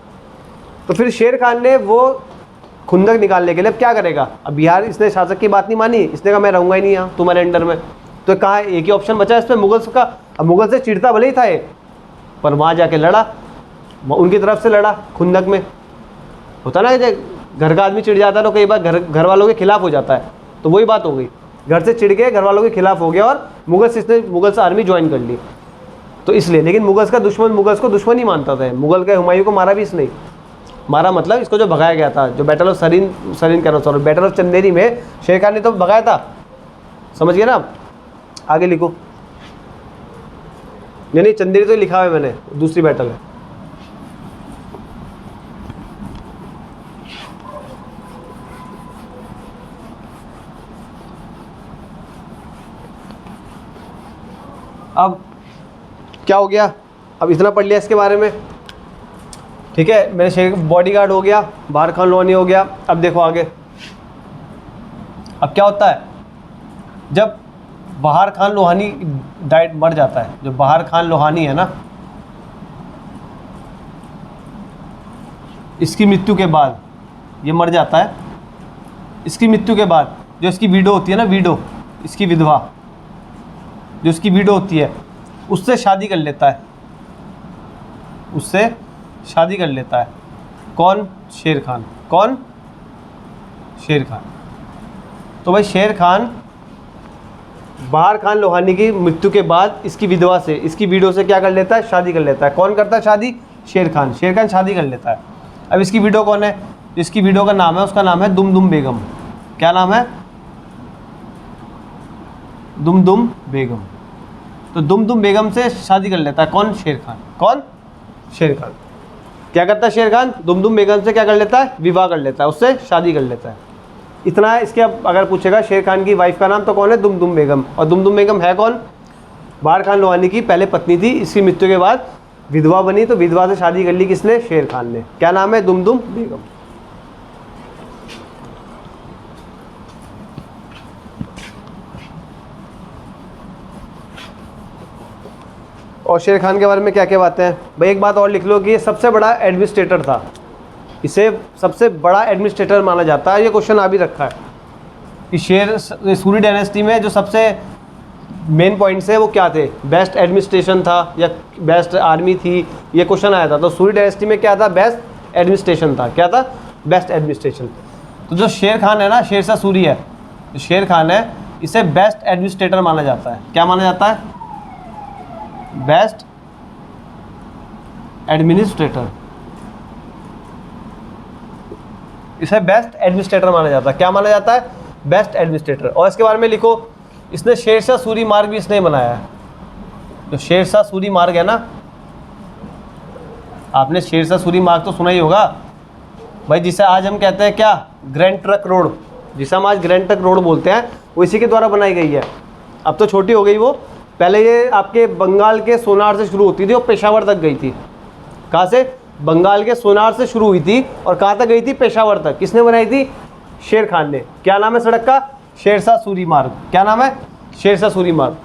तो फिर शेर खान ने वो खुंदक निकालने के लिए अब क्या करेगा? अब बिहार, इसने शासक की बात नहीं मानी, इसने कहा मैं रहूँगा ही नहीं यहाँ तुम्हारे अंडर में। तो कहा एक ही ऑप्शन बचा इस पर, मुगल्स का। अब मुगल से चिढ़ता भले ही था ये, पर वहाँ जाके लड़ा, उनकी तरफ से लड़ा। खुंदक में होता ना कि घर का आदमी चिढ़ जाता है तो कई बार घर वालों के खिलाफ हो जाता है। तो वही बात हो गई, घर से चिढ़ के घर वालों के खिलाफ हो गया और मुगल्स आर्मी ज्वाइन कर ली। तो इसलिए, लेकिन मुगल्स को दुश्मन ही मानता था। मुगल के हुमायूं को मारा भी इसने, मारा मतलब इसको जो भगाया गया था, जो बैटल ऑफ सरीन कह रहा हूँ, बैटल ऑफ चंदेरी में शेर खान ने तो भगाया था। समझ गए ना आप? आगे लिखो। नहीं, चंदेरी तो लिखा है मैंने, दूसरी बैटल है। अब क्या हो गया? अब इतना पढ़ लिया इसके बारे में, ठीक है। मेरे शेर बॉडीगार्ड हो गया, बहार खान लोहानी हो गया। अब देखो आगे, अब क्या होता है जब बहार खान लोहानी डाइट मर जाता है। जो बहार खान लोहानी है ना, इसकी मृत्यु के बाद, ये मर जाता है, इसकी मृत्यु के बाद जो इसकी विडो होती है ना, विडो, इसकी विधवा, जो इसकी विडो होती है, उससे शादी कर लेता है, उससे शादी कर लेता है। कौन? शेर खान। कौन? शेर खान। तो भाई शेर खान बहार खान लोहानी की मृत्यु के बाद इसकी विधवा से, इसकी विडो से क्या कर लेता है? शादी कर लेता है। कौन करता है शादी? शेर खान। शेर खान शादी कर लेता है। अब इसकी विडो कौन है? इसकी विडो का नाम है, उसका नाम है दुमदुम बेगम। क्या नाम है? दुमदुम बेगम। तो दुमदुम बेगम से शादी कर लेता है कौन? शेर खान। कौन? शेर खान। क्या करता है शेर खान? दुमदुम बेगम से क्या कर लेता है? विवाह कर लेता है, उससे शादी कर लेता है। इतना है। इसके अब अगर पूछेगा शेर खान की वाइफ का नाम तो कौन है? दुमदुम बेगम। और दुमदुम बेगम है कौन? बहार खान लोहानी की पहले पत्नी थी, इसकी मृत्यु के बाद विधवा बनी, तो विधवा से शादी कर ली किसने? शेर खान ने। क्या नाम है? दुमदुम बेगम। और शेर खान के बारे में क्या क्या बातें हैं भाई? एक बात और लिख लो कि ये सबसे बड़ा एडमिनिस्ट्रेटर था, इसे सबसे बड़ा एडमिनिस्ट्रेटर माना जाता है। ये क्वेश्चन आ भी रखा है कि सूरी डायनेस्टी में जो सबसे मेन पॉइंट्स है वो क्या थे? बेस्ट एडमिनिस्ट्रेशन था या बेस्ट आर्मी थी? ये क्वेश्चन आया था। तो सूरी डायनेस्टी में क्या था? बेस्ट एडमिनिस्ट्रेशन था। क्या था? Best administration. तो जो शेर खान है ना, शेरशाह सूरी है, जो शेर खान है, इसे बेस्ट एडमिनिस्ट्रेटर माना जाता है। क्या माना जाता है? Best administrator. इसे बेस्ट एडमिनिस्ट्रेटर माना जाता है। क्या माना जाता है? Best administrator. और इसके बारे में लिखो, इसने शेरशाह सूरी मार्ग भी इसने बनाया है। जो शेरशाह सूरी मार्ग है ना, आपने शेरशाह सूरी मार्ग तो सुना ही होगा भाई, जिसे आज हम कहते हैं क्या? ग्रैंड ट्रक रोड, जिसे हम आज ग्रैंड ट्रक रोड बोलते हैं, वो इसी के द्वारा बनाई गई है। अब तो छोटी हो गई वो, पहले ये आपके बंगाल के सोनार से शुरू होती थी और पेशावर तक गई थी। कहाँ से? बंगाल के सोनार से शुरू हुई थी और कहाँ तक गई थी? पेशावर तक। किसने बनाई थी? शेर खान ने। क्या नाम है सड़क का? शेरशाह सूरी मार्ग। क्या नाम है? शेरशाह सूरी मार्ग,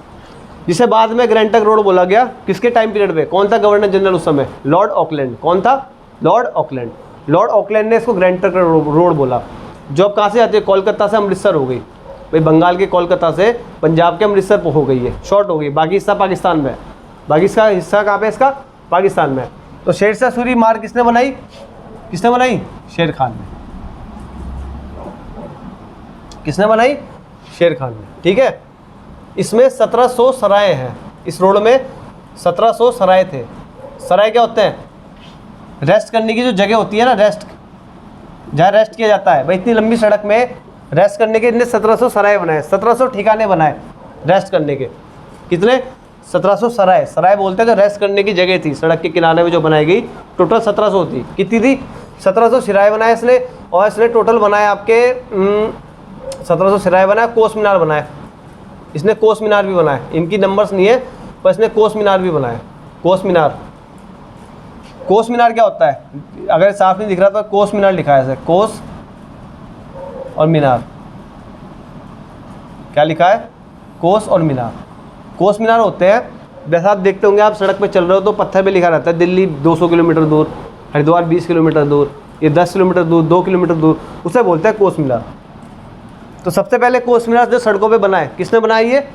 जिसे बाद में ग्रैंड ट्रक रोड बोला गया। किसके टाइम पीरियड में? कौन था गवर्नर जनरल उस समय? Lord Auckland. कौन था? Lord Auckland. लॉर्ड ऑकलैंड ने इसको ग्रैंड ट्रक रोड बोला। जो अब कहाँ से आती है? कोलकाता से अमृतसर हो गई भाई, बंगाल के कोलकाता से पंजाब के अमृतसर हो गई है, शॉर्ट हो गई। बाकी हिस्सा पाकिस्तान में है। बाकी इसका हिस्सा कहाँ पे? इसका पाकिस्तान में है। तो शेरशाह सूरी मार्ग किसने बनाई? किसने बनाई? शेर खान ने। किसने बनाई? शेर खान ने। ठीक है, इसमें 1700 सराय हैं। इस रोड में 1700 सराय थे। सराय क्या होते हैं? रेस्ट करने की जो जगह होती है ना, रेस्ट, जहाँ रेस्ट किया जाता है। भाई इतनी लंबी सड़क में रेस्ट करने के इतने 1700 सराय बनाए, 1700 ठिकाने बनाए रेस्ट करने के। कितने? 1700 सराय। सराय बोलते हैं जो रेस्ट करने की जगह थी सड़क के किनारे में जो बनाई गई। टोटल 1700 थी। कितनी थी? 1700 सराय बनाए इसने। और इसने टोटल बनाए आपके 1700 सराय बनाए, कोस मीनार बनाए इसने, कोस मीनार भी बनाए। इनकी नंबर्स नहीं है, पर इसने कोस मीनार भी बनाए। कोस मीनार, कोस मीनार क्या होता है? अगर साफ नहीं दिख रहा तो कोस मीनार लिखा है ऐसे, कोस और मीनार। क्या लिखा है? कोस और मीनार। कोस मीनार होते हैं, जैसा आप देखते होंगे, आप सड़क पे चल रहे हो तो पत्थर पे लिखा रहता है दिल्ली 200 किलोमीटर दूर, हरिद्वार 20 किलोमीटर दूर, ये 10 किलोमीटर दूर, 2 किलोमीटर दूर, उसे बोलते हैं कोस मीनार। तो सबसे पहले कोस मीनार जो सड़कों पे बनाए, किसने बनाया? ये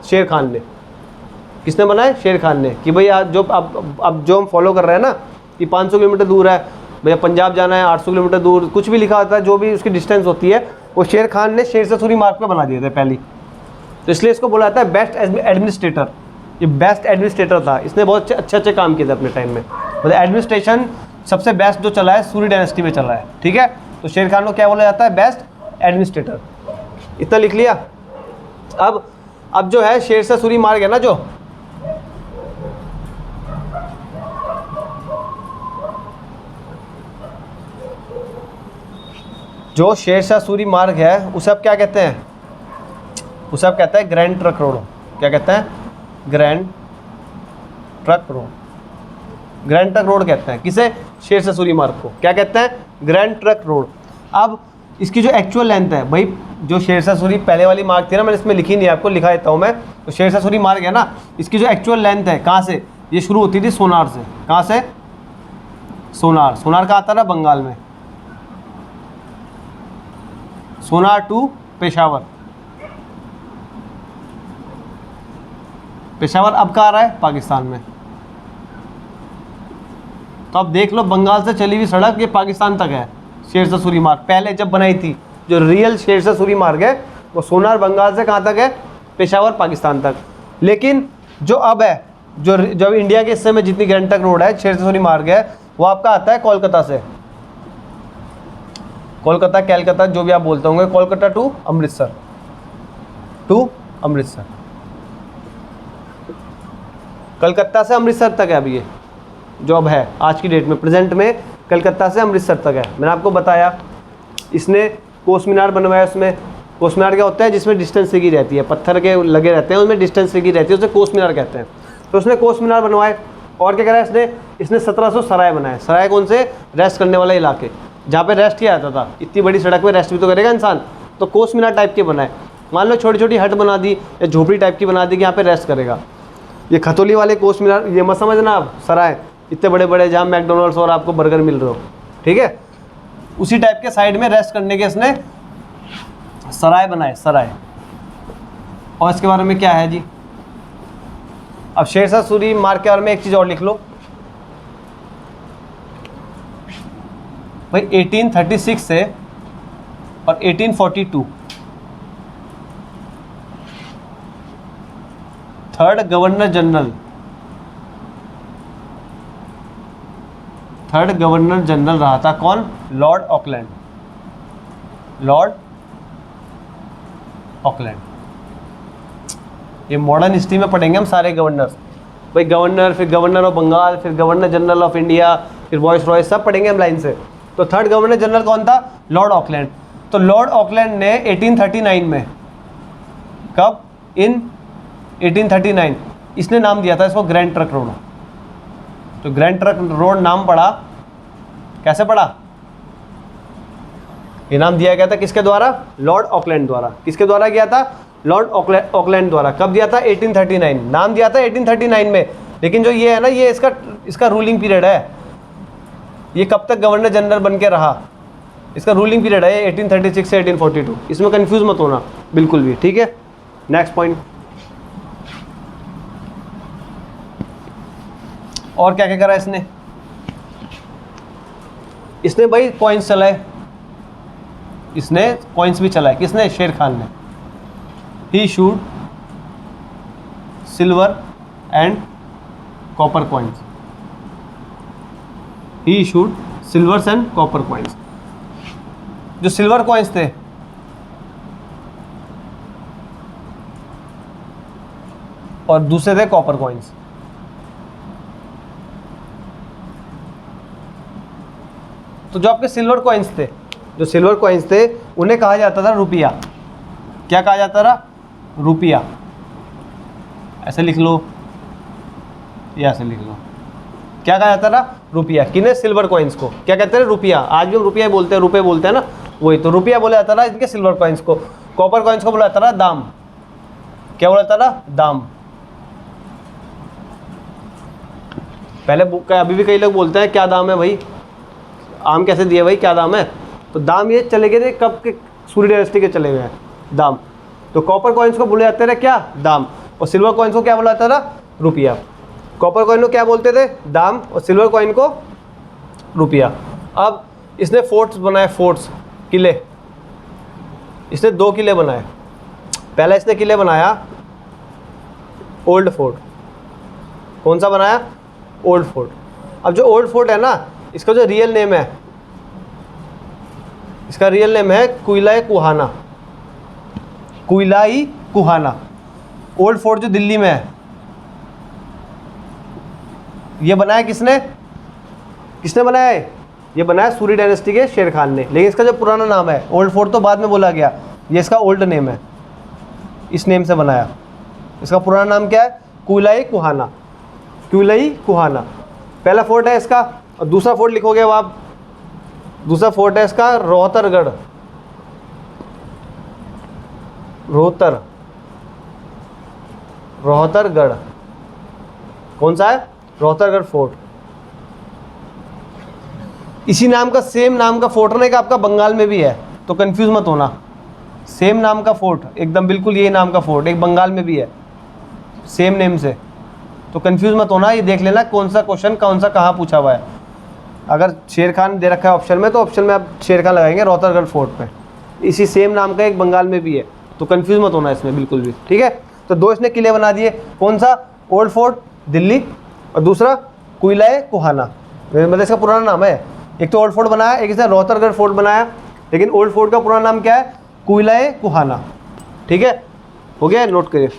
शेर खान ने। किसने बनाए? शेर खान ने। कि भाई आज जो अब जो हम फॉलो कर रहे हैं ना, कि 500 किलोमीटर दूर है, भैया पंजाब जाना है 800 किलोमीटर दूर, कुछ भी लिखा होता है, जो भी उसकी डिस्टेंस होती है, वो शेर खान ने शेर से सूरी मार्ग पे बना दिए थे पहली। तो इसलिए इसको बोला जाता है बेस्ट एडमिनिस्ट्रेटर। ये बेस्ट एडमिनिस्ट्रेटर था, इसने बहुत अच्छे काम किए थे अपने टाइम में। मतलब एडमिनिस्ट्रेशन सबसे बेस्ट जो चला है सूरी डायनेस्टी में चला है। ठीक है, तो शेर खान को क्या बोला जाता है? Best administrator. इतना लिख लिया। अब जो है शेर से सूरी मार्ग है ना, जो शेरशाह सूरी मार्ग है उसे अब क्या कहते हैं? उसे अब कहते हैं ग्रैंड ट्रक रोड। क्या कहते हैं? Grand truck road. Grand truck road कहते हैं किसे? शेरशाह सूरी मार्ग को। क्या कहते हैं? Grand truck road. अब इसकी जो एक्चुअल लेंथ है, भाई जो शेरशाह सूरी पहले वाली मार्ग थी ना, मैंने इसमें लिखी नहीं है, आपको लिखा देता हूँ मैं। तो शेरशाह सूरी मार्ग है ना, इसकी जो एक्चुअल लेंथ है, कहाँ से ये शुरू होती थी? सोनार से। कहाँ से? सोनार। सोनार कहाँ आता है? बंगाल में। सोनार टू पेशावर। पेशावर अब कहाँ आ रहा है? पाकिस्तान में। तो अब देख लो, बंगाल से चली हुई सड़क ये पाकिस्तान तक है। शेरशाह सूरी मार्ग पहले जब बनाई थी, जो रियल शेरशाह सूरी मार्ग है, वो सोनार बंगाल से कहाँ तक है? पेशावर पाकिस्तान तक। लेकिन जो अब है, जो इंडिया के हिस्से में जितनी ग्रैंड ट्रक रोड है, शेरशाह सूरी मार्ग है, वो आपका आता है कोलकाता से। कोलकाता, कैलकाता, जो भी आप बोलते होंगे, कोलकाता टू अमृतसर। कलकत्ता से अमृतसर तक है। अब ये जो अब है आज की डेट में, प्रेजेंट में, कलकत्ता से अमृतसर तक है। मैंने आपको बताया इसने कोस मीनार बनवाया। उसमें कोस मीनार क्या होता है? जिसमें डिस्टेंस लिखी रहती है, पत्थर के लगे रहते हैं, उसमें डिस्टेंस लिखी रहती है, उसे कोस मीनार कहते हैं। तो उसने कोस मीनार बनवाए। और क्या करा इसने 1700 सराय बनाए। सराय कौन से? रेस्ट करने वाले इलाके, जहाँ पे रेस्ट किया जाता था। इतनी बड़ी सड़क में रेस्ट भी तो करेगा इंसान, तो कोस मीनार टाइप के बनाए। मान लो छोटी छोटी हट बना दी या झोपड़ी टाइप की बना दी कि यहाँ पे रेस्ट करेगा। ये खतौली वाले कोस मीनार ये मत समझना आप, सराय इतने बड़े बड़े जहाँ मैकडोनल्ड्स और आपको बर्गर मिल रहे हो। ठीक है, उसी टाइप के साइड में रेस्ट करने के इसने सराय बनाए, सराय। और इसके बारे में क्या है जी? अब शेरशाह सूरी मार्ग के बारे में एक चीज़ और लिख लो भाई। 1836 से और 1842 थर्ड गवर्नर जनरल रहा था कौन? Lord Auckland. Lord Auckland. ये मॉडर्न हिस्ट्री में पढ़ेंगे हम सारे गवर्नर्स भाई। गवर्नर, फिर गवर्नर ऑफ बंगाल, फिर गवर्नर जनरल ऑफ इंडिया, फिर वॉइस रॉय, सब पढ़ेंगे हम लाइन से। तो थर्ड गवर्नर जनरल कौन था? Lord Auckland. तो लॉर्ड ऑकलैंड ने 1839 में, कब? इन 1839 इसने नाम दिया था इसको ग्रैंड ट्रक रोड। तो ग्रैंड ट्रक रोड नाम पड़ा, कैसे पड़ा? ये नाम दिया गया था किसके द्वारा? लॉर्ड ऑकलैंड द्वारा। किसके द्वारा किया था? लॉर्ड ऑकलैंड द्वारा। कब दिया था? 1839। नाम दिया था 1839 में। लेकिन जो ये है ना, ये इसका रूलिंग पीरियड है। ये कब तक गवर्नर जनरल बन के रहा, इसका रूलिंग पीरियड है 1836 से 1842। इसमें कंफ्यूज मत होना बिल्कुल भी। ठीक है, नेक्स्ट पॉइंट। और क्या क्या करा इसने भाई? कॉइन्स चलाए। इसने कॉइन्स भी चलाए, किसने? शेर खान ने। He issued silver and copper coins, he issued silvers and copper coins. जो सिल्वर कॉइन्स थे और दूसरे थे कॉपर कॉइन्स। तो जो आपके सिल्वर कॉइन्स थे, जो सिल्वर कॉइन्स थे उन्हें कहा जाता था रुपया। क्या कहा जाता था? रुपया। ऐसे लिख लो या ऐसे लिख लो। क्या कहा जाता था? रुपया। किन्हें? सिल्वर कॉइन्स को क्या कहते हैं? रुपया। आज भी हम रुपया बोलते हैं, रुपये बोलते हैं ना, वही तो रुपया बोला जाता था इनके सिल्वर कॉइन्स को। कॉपर कॉइन्स को बोला जाता था दाम। क्या बोला जाता था? दाम। पहले अभी भी कई लोग बोलते हैं क्या दाम है भाई, आम कैसे दिए भाई, क्या दाम है? तो दाम ये चले गए थे कब के? सूर्य डायनेस्टी के चले हुए हैं दाम। तो कॉपर कॉइन्स को बोले जाते थे क्या? दाम। और सिल्वर कॉइन्स को क्या बोला जाता था? रुपया। कॉपर कॉइन को क्या बोलते थे? दाम। और सिल्वर कॉइन को रुपया। अब इसने फोर्ट्स बनाए, फोर्ट्स, किले। इसने 2 किले बनाए। पहला इसने किले बनाया ओल्ड फोर्ट। कौन सा बनाया? Old fort. अब जो ओल्ड फोर्ट है ना, इसका जो रियल नेम है, इसका रियल नेम है कुइलाई कुहाना। कुइलाई कुहाना। ओल्ड फोर्ट जो दिल्ली में है, ये बनाया किसने? किसने बनाया है? ये बनाया सूर्य डायनेस्टी के शेर खान ने। लेकिन इसका जो पुराना नाम है, ओल्ड फोर्ट तो बाद में बोला गया, ये इसका ओल्ड नेम है, इस नेम से बनाया। इसका पुराना नाम क्या है? कुइलाई कुहाना। कुइलाई कुहाना पहला फोर्ट है इसका। और दूसरा फोर्ट लिखोगे अब आप, दूसरा फोर्ट है इसका रोहतरगढ़। रोहतरगढ़। कौन सा है? रोहतरगढ़ फोर्ट। इसी नाम का, सेम नाम का फोर्ट ना एक आपका बंगाल में भी है, तो कंफ्यूज मत होना। सेम नाम का फोर्ट, एकदम बिल्कुल यही नाम का फोर्ट एक बंगाल में भी है, सेम नेम से, तो कंफ्यूज मत होना। ये देख लेना कौन सा क्वेश्चन कौन सा कहाँ पूछा हुआ है। अगर शेर खान दे रखा है ऑप्शन में, तो ऑप्शन में आप शेर खान लगाएंगे रोहतरगढ़ फोर्ट पे। इसी सेम नाम का एक बंगाल में भी है, तो कंफ्यूज मत होना इसमें बिल्कुल भी, ठीक है। तो 2 इसने किले बना दिए। कौन सा? ओल्ड फोर्ट दिल्ली, और दूसरा कुइलाई कुहाना, मतलब इसका पुराना नाम है। एक तो ओल्ड फोर्ट बनाया, एक इसने रोहतरगढ़ फोर्ट बनाया, लेकिन ओल्ड फोर्ट का पुराना नाम क्या है? कुइलाई कुहाना। ठीक है, हो गया? नोट करिए।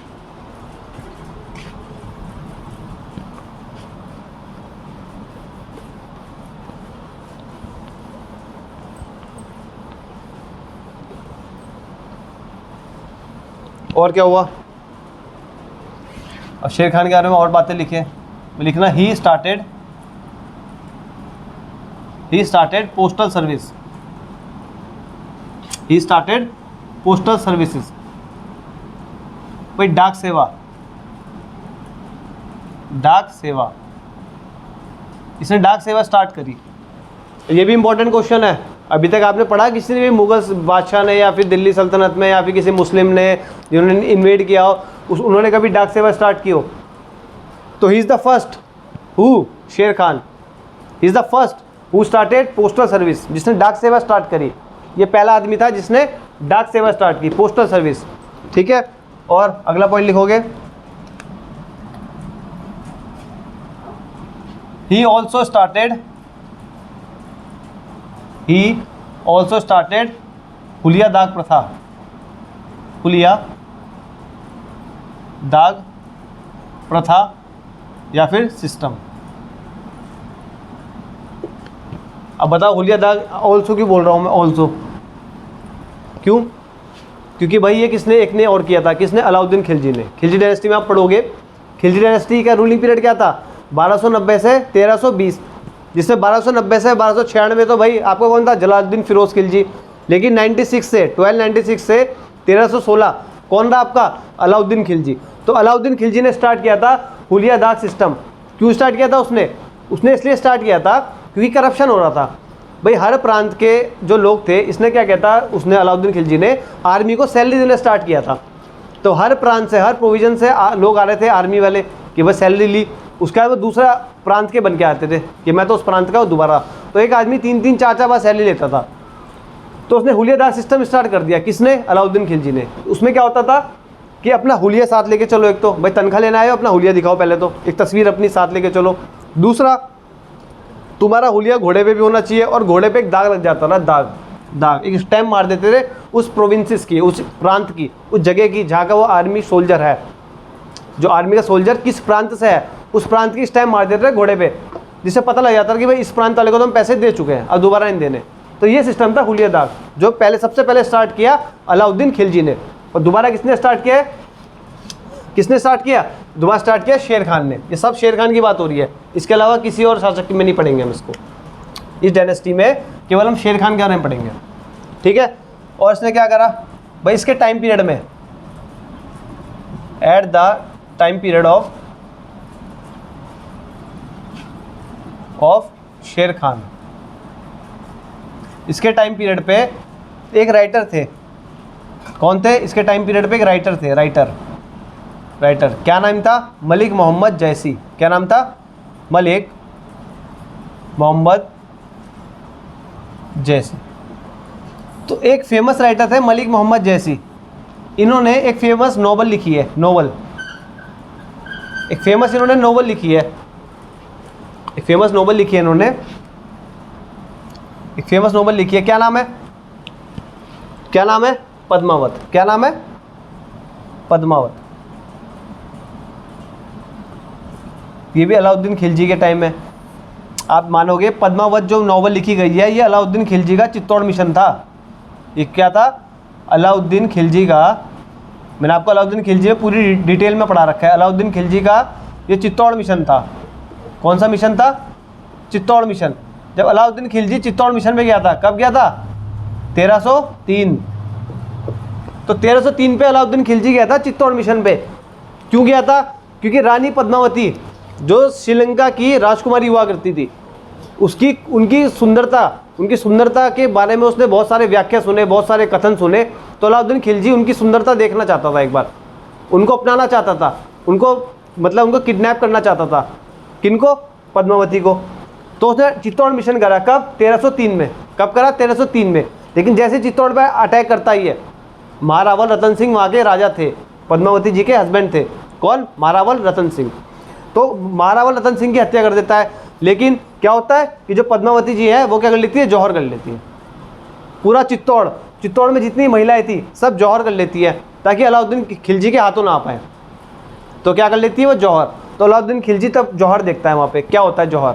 और क्या हुआ? अब शेर खान के बारे में और बातें लिखे, लिखना he started postal service. He started postal services, भाई डाक सेवा, डाक सेवा। इसने डाक सेवा स्टार्ट करी। ये भी इंपॉर्टेंट क्वेश्चन है। अभी तक आपने पढ़ा किसी ने भी मुगल बादशाह ने या फिर दिल्ली सल्तनत में या फिर किसी मुस्लिम ने जिन्होंने इन्वेड किया हो, उन्होंने कभी डाक सेवा स्टार्ट की हो? तो he is the first who, Sher Khan he is the first who started postal service, जिसने डाक सेवा स्टार्ट करी। ये पहला आदमी था जिसने डाक सेवा स्टार्ट की, पोस्टल सर्विस। ठीक है, और अगला पॉइंट लिखोगे, ही ऑल्सो स्टार्टेड हुलिया दाग प्रथा। हुलिया दाग प्रथा या फिर सिस्टम। अब बताओ हुलिया दाग ऑल्सो क्यों बोल रहा हूँ मैं? ऑल्सो क्यों? क्योंकि भाई ये किसने, एक ने और किया था, किसने? अलाउद्दीन खिलजी ने। खिलजी डायनेस्टी में आप पढ़ोगे, खिलजी डायनेस्टी का रूलिंग पीरियड क्या था? 1290 से 1320, जिससे 1290 से 1296 तो भाई आपको कौन था? जलालुद्दीन फिरोज खिलजी। लेकिन 1296 से 1316 कौन रहा आपका? अलाउद्दीन खिलजी। तो अलाउद्दीन खिलजी ने स्टार्ट किया था हुलिया दाग सिस्टम। क्यों स्टार्ट किया था उसने इसलिए स्टार्ट किया था क्योंकि करप्शन हो रहा था भाई। हर प्रांत के जो लोग थे, इसने क्या किया था, उसने अलाउद्दीन खिलजी ने आर्मी को सैलरी देना स्टार्ट किया था। तो हर प्रांत से, हर प्रोविजन से लोग आ रहे थे आर्मी वाले कि बस सैलरी ली, उसके बाद वो दूसरा प्रांत के बन के आते थे कि मैं तो उस प्रांत का हूँ दोबारा। तो एक आदमी 3-3 4-4 बार सैलरी लेता था। तो उसने हुलियादार सिस्टम स्टार्ट कर दिया। किसने? अलाउद्दीन खिलजी ने। उसमें क्या होता था कि अपना हुलिया साथ लेके चलो, एक तो भाई तनख्वाह लेना है अपना हुलिया दिखाओ, पहले तो एक तस्वीर अपनी साथ लेके चलो। दूसरा, तुम्हारा हुलिया घोड़े पे भी होना चाहिए और घोड़े पे एक दाग लग जाता था, दाग एक स्टैम्प मार देते थे उस प्रोविंसेस की, उस प्रांत की, उस जगह की जहाँ का वो आर्मी सोल्जर है, जो आर्मी का सोल्जर किस प्रांत से है उस प्रांत की स्टैम्प मार देते थे घोड़े पे, जिससे पता लग जाता था कि भाई इस प्रांत वाले को तो हम पैसे दे चुके हैं, अब दोबारा नहीं देने। तो ये सिस्टम था हुलिया दाग, जो सबसे पहले स्टार्ट किया अलाउद्दीन खिलजी ने। और दोबारा किसने स्टार्ट किया है? दोबारा स्टार्ट किया शेर खान ने। ये सब शेर खान की बात हो रही है, इसके अलावा किसी और शासक में नहीं पढ़ेंगे हम इसको। इस डायनेस्टी में केवल हम शेर खान के बारे में पढ़ेंगे, ठीक है। और इसने क्या करा भाई, इसके टाइम पीरियड में, at the time period of शेर खान, इसके टाइम पीरियड पे एक राइटर थे। कौन थे? इसके टाइम पीरियड पे एक राइटर थे, राइटर क्या नाम था? मलिक मोहम्मद जैसी। क्या नाम था? मलिक मोहम्मद जैसी। तो एक फेमस राइटर थे मलिक मोहम्मद जैसी, इन्होंने एक फेमस नॉवल लिखी है, एक फेमस नॉवल लिखी है क्या नाम है? पद्मावत। क्या नाम है? पद्मावत। ये भी अलाउद्दीन खिलजी के टाइम में। आप मानोगे पद्मावत जो नॉवल लिखी गई है ये अलाउद्दीन खिलजी का चित्तौड़ मिशन था। ये क्या था? अलाउद्दीन खिलजी का, मैंने आपको अलाउद्दीन खिलजी में पूरी डिटेल में पढ़ा रखा है। अलाउद्दीन खिलजी का ये चित्तौड़ मिशन था। कौन सा मिशन था? चित्तौड़ मिशन। जब अलाउद्दीन खिलजी चित्तौड़ मिशन में गया था, कब गया था? 1303। तो 1303 पे अलाउद्दीन खिलजी गया था चित्तौड़ मिशन पे। क्यों गया था? क्योंकि रानी पद्मावती जो श्रीलंका की राजकुमारी हुआ करती थी, उनकी सुंदरता के बारे में उसने बहुत सारे व्याख्या सुने, बहुत सारे कथन सुने। तो अलाउद्दीन खिलजी उनकी सुंदरता देखना चाहता था, एक बार उनको अपनाना चाहता था, उनको किडनैप करना चाहता था। किनको? पद्मावती को। तो उसने चित्तौड़ मिशन करा। कब? 1303 में। कब करा? 1303 में। लेकिन जैसे चित्तौड़ पर अटैक करता ही है, महारावल रतन सिंह वहाँ के राजा थे, पद्मावती जी के हस्बैंड थे। कौन? महारावल रतन सिंह। तो महारावल रतन सिंह की हत्या कर देता है। लेकिन क्या होता है कि जो पद्मावती जी है वो क्या कर लेती है? जौहर कर लेती है। पूरा चित्तौड़ में जितनी महिलाएं थी सब जौहर कर लेती है, ताकि अलाउद्दीन खिलजी के हाथों ना आ पाए। तो क्या कर लेती है वो? जौहर। तो अलाउद्दीन खिलजी तब जौहर देखता है। वहाँ पे क्या होता है? जौहर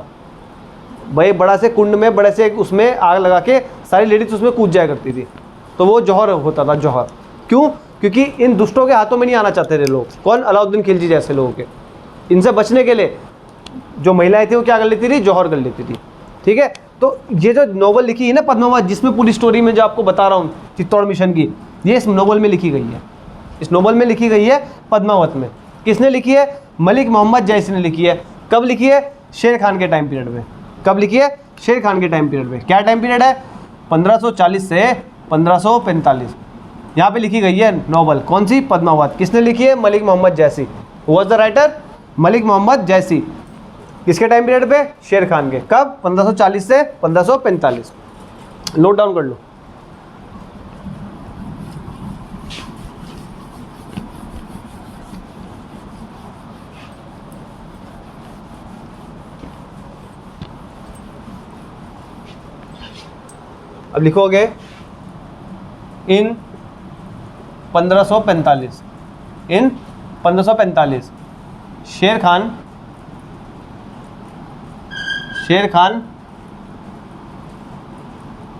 भाई बड़ा से कुंड में, बड़े से उसमें आग लगा के सारी लेडीज उसमें कूद जाया करती थी, तो वो जौहर होता था। जौहर क्यों? क्योंकि इन दुष्टों के हाथों में नहीं आना चाहते थे लोग। कौन? अलाउद्दीन खिलजी जैसे लोगों के। इनसे बचने के लिए जो महिलाएं थी वो क्या कर लेती थी? जौहर कर लेती थी, ठीक है। तो ये जो नॉवल लिखी है ना पद्मावत, जिसमें पूरी स्टोरी में जो आपको बता रहा हूँ चित्तौड़ मिशन की, ये इस नॉवल में लिखी गई है। इस नॉवल में लिखी गई है पद्मावत में। किसने लिखी है? मलिक मोहम्मद जैसी ने लिखी है। कब लिखी है? शेर खान के टाइम पीरियड में। कब लिखी है? शेर खान के टाइम पीरियड में। क्या टाइम पीरियड है? 1540 से 1545। यहाँ पे लिखी गई है नॉवल। कौन सी? पद्मावत। किसने लिखी है? Malik Muhammad Jayasi. Who was the writer? Malik Muhammad Jayasi. किसके टाइम पीरियड पे? शेर खान के। कब? 1540 से 1545। नोट डाउन कर लो। अब लिखोगे इन 1545। इन 1545 शेर Khan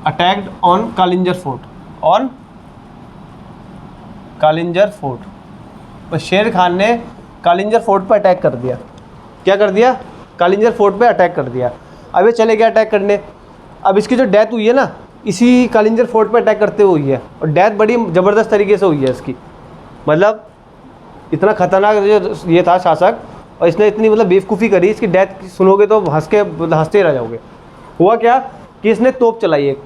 attacked on Kalinjar fort. On Kalinjar fort. तो शेर खान ने कालिंजर फोर्ट पर अटैक कर दिया। क्या कर दिया? कालिंजर फोर्ट पे अटैक कर दिया। अब ये चले गया अटैक करने। अब इसकी जो डेथ हुई है ना, इसी कालिंजर फोर्ट पे अटैक करते हुए हुई है, और डेथ बड़ी ज़बरदस्त तरीके से हुई है इसकी। मतलब इतना खतरनाक ये था शासक, और इसने इतनी बेवकूफ़ी करी, इसकी डेथ सुनोगे तो हंसते ही रह जाओगे। हुआ क्या कि इसने तोप चलाई, एक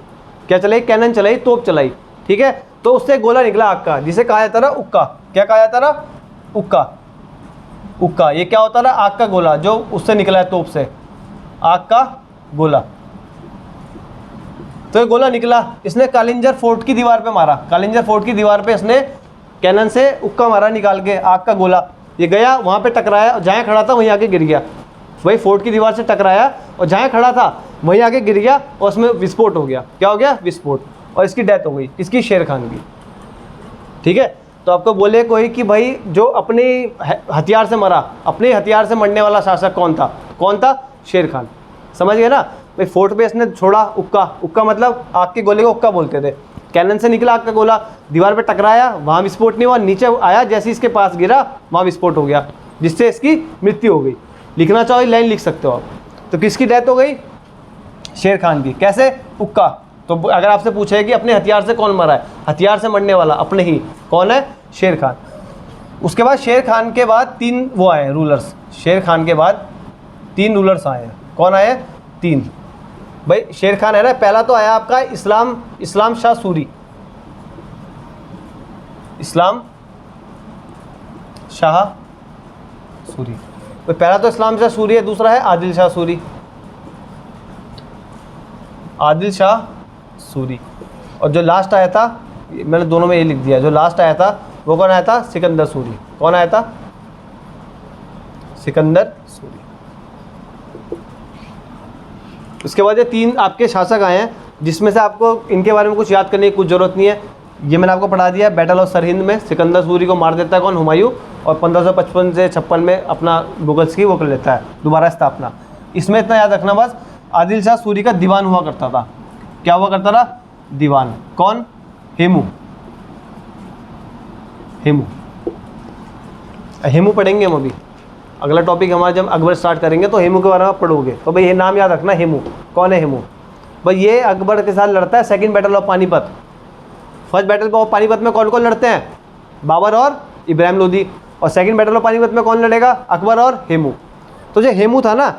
क्या चलाई? कैनन चलाई, तोप चलाई, ठीक है। तो उससे गोला निकला आग का, जिसे कहा जाता था उक्का। क्या कहा जाता था? उक्का। ये क्या होता था? आग का गोला, जो उससे निकला है तोप से, आग का गोला, तो ये गोला निकला, इसने कालिंजर फोर्ट की दीवार पे मारा, कालिंजर फोर्ट की दीवार पे इसने कैनन से उक्का मारा निकाल के, आग का गोला। ये गया वहाँ पे टकराया, जहाँ खड़ा था वहीं आके गिर गया, वही फोर्ट की दीवार से टकराया और जहाँ खड़ा था वहीं आके गिर गया और उसमें विस्फोट हो गया। क्या हो गया? विस्फोट। और इसकी डेथ हो गई, किसकी? शेर खान की। ठीक है, तो आपको बोले कोई कि भाई जो अपने हथियार से मरा, अपने हथियार से मरने वाला शासक कौन था? कौन था? शेर खान। समझ गए ना भाई? फोर्ट पे इसने छोड़ा उक्का, उक्का मतलब आग के गोले को उक्का बोलते थे। कैनन से निकला आग का गोला, दीवार पे टकराया, वहाँ विस्फोट नहीं हुआ, नीचे आया, जैसे इसके पास गिरा वहाँ विस्फोट हो गया, जिससे इसकी मृत्यु हो गई। लिखना चाहो लाइन लिख सकते हो आप। तो किसकी डेथ हो गई? शेर खान की। कैसे? उक्का। तो अगर आपसे पूछे कि अपने हथियार से कौन मरा है, हथियार से मरने वाला अपने ही, कौन है? शेर खान। उसके बाद शेर खान के बाद 3 वो आए रूलर्स, शेर खान के बाद 3 रूलर्स आए हैं। कौन आए? 3 भाई। शेर खान है ना, पहला तो आया आपका इस्लाम शाह सूरी, इस्लाम शाह सूरी। तो पहला तो इस्लाम शाह सूरी है, दूसरा है आदिल शाह सूरी, आदिल शाह सूरी। और जो लास्ट आया था, मैंने दोनों में ये लिख दिया, जो लास्ट आया था वो कौन आया था? सिकंदर सूरी। कौन आया था? सिकंदर सूरी। उसके बाद ये 3 आपके शासक आए हैं, जिसमें से आपको इनके बारे में कुछ याद करने की कुछ ज़रूरत नहीं है, ये मैंने आपको पढ़ा दिया। बैटल ऑफ सरहिंद में सिकंदर सूरी को मार देता है कौन? हुमायूं, और 1555 से 56 में अपना मुगल्स की वो कर लेता है दोबारा स्थापना। इसमें इतना याद रखना बस, आदिल शाह सूरी का दीवान हुआ करता था। क्या हुआ करता था? दीवान। कौन? हेमू। हेमू, हेमू पढ़ेंगे हम अभी, अगला टॉपिक हमारा जब अकबर स्टार्ट करेंगे तो हेमू के बारे में पढ़ोगे। तो भाई ये नाम याद रखना, हेमू। कौन है हेमू? भाई ये अकबर के साथ लड़ता है second battle of Panipat. First battle of Panipat में कौन कौन लड़ते हैं? बाबर और इब्राहिम लोदी। और सेकंड बैटल ऑफ पानीपत में कौन लड़ेगा? अकबर और हेमू। तो जो हेमू था ना,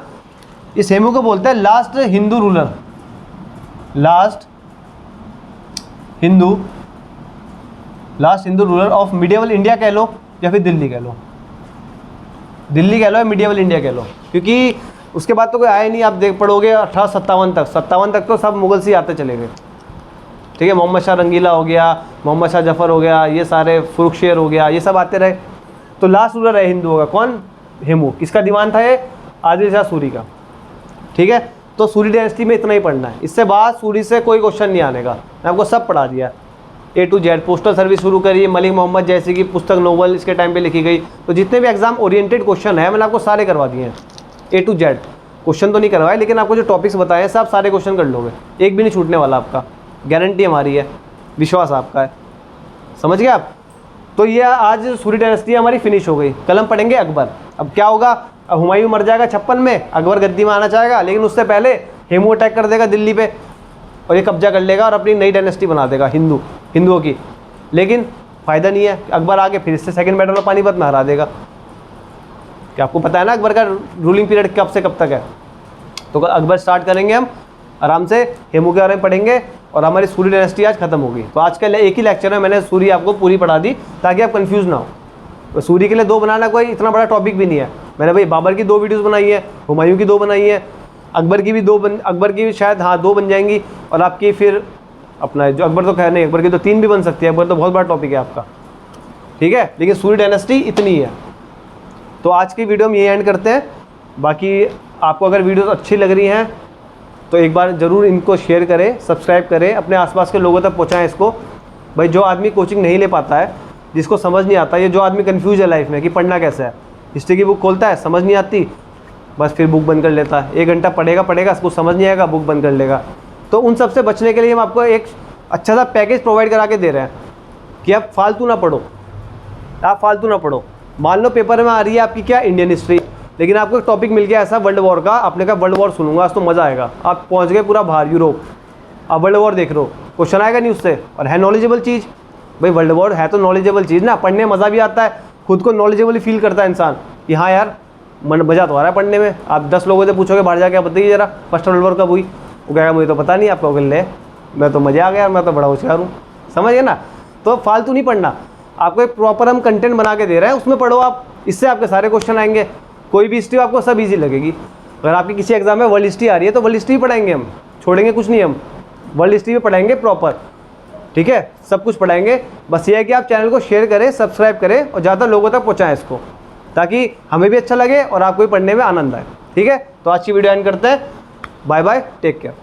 इस हेमू को बोलते हैं last Hindu ruler, last Hindu ruler of medieval India कह लो या फिर दिल्ली कह लो, दिल्ली कह लो या मिडिवल इंडिया कह लो, क्योंकि उसके बाद तो कोई आया नहीं। आप देख पढ़ोगे 1857 तक, 57 तक तो सब मुगल से आते चले गए। ठीक है, मोहम्मद शाह रंगीला हो गया, मोहम्मद शाह जफ़र हो गया, ये सारे फुरुखशेर हो गया, ये सब आते रहे। तो लास्ट रूलर है हिंदुओं का कौन? हेमू। किसका दीवान था ये? आदिल शाह सूरी का। ठीक है, तो सूरी डायनेस्टी में इतना ही पढ़ना है, इससे बाद सूरी से कोई क्वेश्चन नहीं आने का। मैं आपको सब पढ़ा दिया A to Z। Postal service शुरू करी, मलिक मोहम्मद जैसी की पुस्तक नोवेल इसके टाइम पे लिखी गई। तो जितने भी एग्जाम ओरिएंटेड क्वेश्चन है मैंने आपको सारे करवा दिए हैं, A to Z। क्वेश्चन तो नहीं करवाए, लेकिन आपको जो टॉपिक्स बताए हैं सब सारे क्वेश्चन कर लोगे, एक भी नहीं छूटने वाला आपका, गारंटी हमारी है, विश्वास आपका है। समझ गए आप? तो ये आज सूरी डायनेस्टी हमारी फिनिश हो गई। कल हम पढ़ेंगे अकबर। अब क्या होगा? अब हुमायूं मर जाएगा 56 में, अकबर गद्दी में आना चाहेगा, लेकिन उससे पहले हेमू अटैक कर देगा दिल्ली पे और ये कब्जा कर लेगा और अपनी नई डायनेस्टी बना देगा हिंदुओं की। लेकिन फ़ायदा नहीं है, अकबर आगे फिर इससे सेकंड बैटल ऑफ पानीपत में हरा देगा। क्या आपको पता है ना अकबर का रूलिंग पीरियड कब से कब तक है? तो अकबर स्टार्ट करेंगे हम आराम से, हेमू के बारे में पढ़ेंगे और हमारी सूरी डायनेस्टी आज खत्म होगी। तो आज के लिए एक ही लेक्चर में मैंने सूरी आपको पूरी पढ़ा दी ताकि आप कंफ्यूज ना हो। तो सूरी के लिए 2 बनाना कोई इतना बड़ा टॉपिक भी नहीं है। मैंने भाई बाबर की 2 वीडियोस बनाई है, हुमायूं की 2 बनाई है, अकबर की भी 2 अकबर की भी शायद 2 बन जाएंगी, और आपकी फिर अपना जो अकबर तो खैर नहीं, अकबर की तो 3 भी बन सकती है, अकबर तो बहुत बड़ा टॉपिक है आपका। ठीक है, लेकिन सूरी डायनेस्टी इतनी है। तो आज की वीडियो हम ये एंड करते हैं। बाकी आपको अगर वीडियोस अच्छी लग रही हैं तो एक बार ज़रूर इनको शेयर करें, सब्सक्राइब करें, अपने आसपास के लोगों तक पहुँचाएँ इसको। भाई जो आदमी कोचिंग नहीं ले पाता है, जिसको समझ नहीं आता, ये जो आदमी कंफ्यूज है लाइफ में कि पढ़ना कैसे है, हिस्ट्री की बुक खोलता है, समझ नहीं आती, बस फिर बुक बंद कर लेता है। 1 घंटा पढ़ेगा, उसको समझ नहीं आएगा, बुक बंद कर लेगा। तो उन सब से बचने के लिए हम आपको एक अच्छा सा पैकेज प्रोवाइड करा के दे रहे हैं कि आप फालतू ना पढ़ो, आप फालतू ना पढ़ो। मान लो पेपर में आ रही है आपकी क्या? इंडियन हिस्ट्री, लेकिन आपको एक टॉपिक मिल गया ऐसा वर्ल्ड वॉर का, आपने कहा वर्ल्ड वॉर सुनूंगा आज तो मज़ा आएगा, आप पहुँच गए पूरा बाहर यूरोप, अब वर्ल्ड वॉर देख रहे हो, क्वेश्चन आएगा नहीं उससे, और है नॉलेजेबल चीज़। भाई वर्ल्ड वॉर है तो नॉलेजेबल चीज़ ना, पढ़ने में मज़ा भी आता है, खुद को नॉलेजेबल फील करता है इंसान कि हाँ यार मन मज़ा तो आ रहा है पढ़ने में। आप 10 लोगों से पूछोगे बाहर जाके, आप बताइए जरा फर्स्ट वर्ल्ड वॉर कब हुई, वो कहेगा मुझे तो पता नहीं। आप कहोगे ले मैं तो मज़े आ गया, मैं तो बड़ा होशियार हूँ। समझ गए ना? तो फालतू नहीं पढ़ना, आपको एक प्रॉपर हम कंटेंट बना के दे रहे हैं, उसमें पढ़ो आप, इससे आपके सारे क्वेश्चन आएंगे। कोई भी हिस्ट्री आपको सब ईजी लगेगी। अगर आपकी किसी एग्जाम में वर्ल्ड हिस्ट्री आ रही है तो वर्ल्ड हिस्ट्री पढ़ाएंगे हम, छोड़ेंगे कुछ नहीं हम। वर्ल्ड हिस्ट्री में पढ़ाएंगे प्रॉपर, ठीक है, सब कुछ पढ़ाएंगे। बस ये है कि आप चैनल को शेयर करें, सब्सक्राइब करें और ज़्यादा लोगों तक पहुँचाएं इसको, ताकि हमें भी अच्छा लगे और आपको भी पढ़ने में आनंद आए। ठीक है, तो आज की वीडियो एंड करते हैं। Bye bye, take care.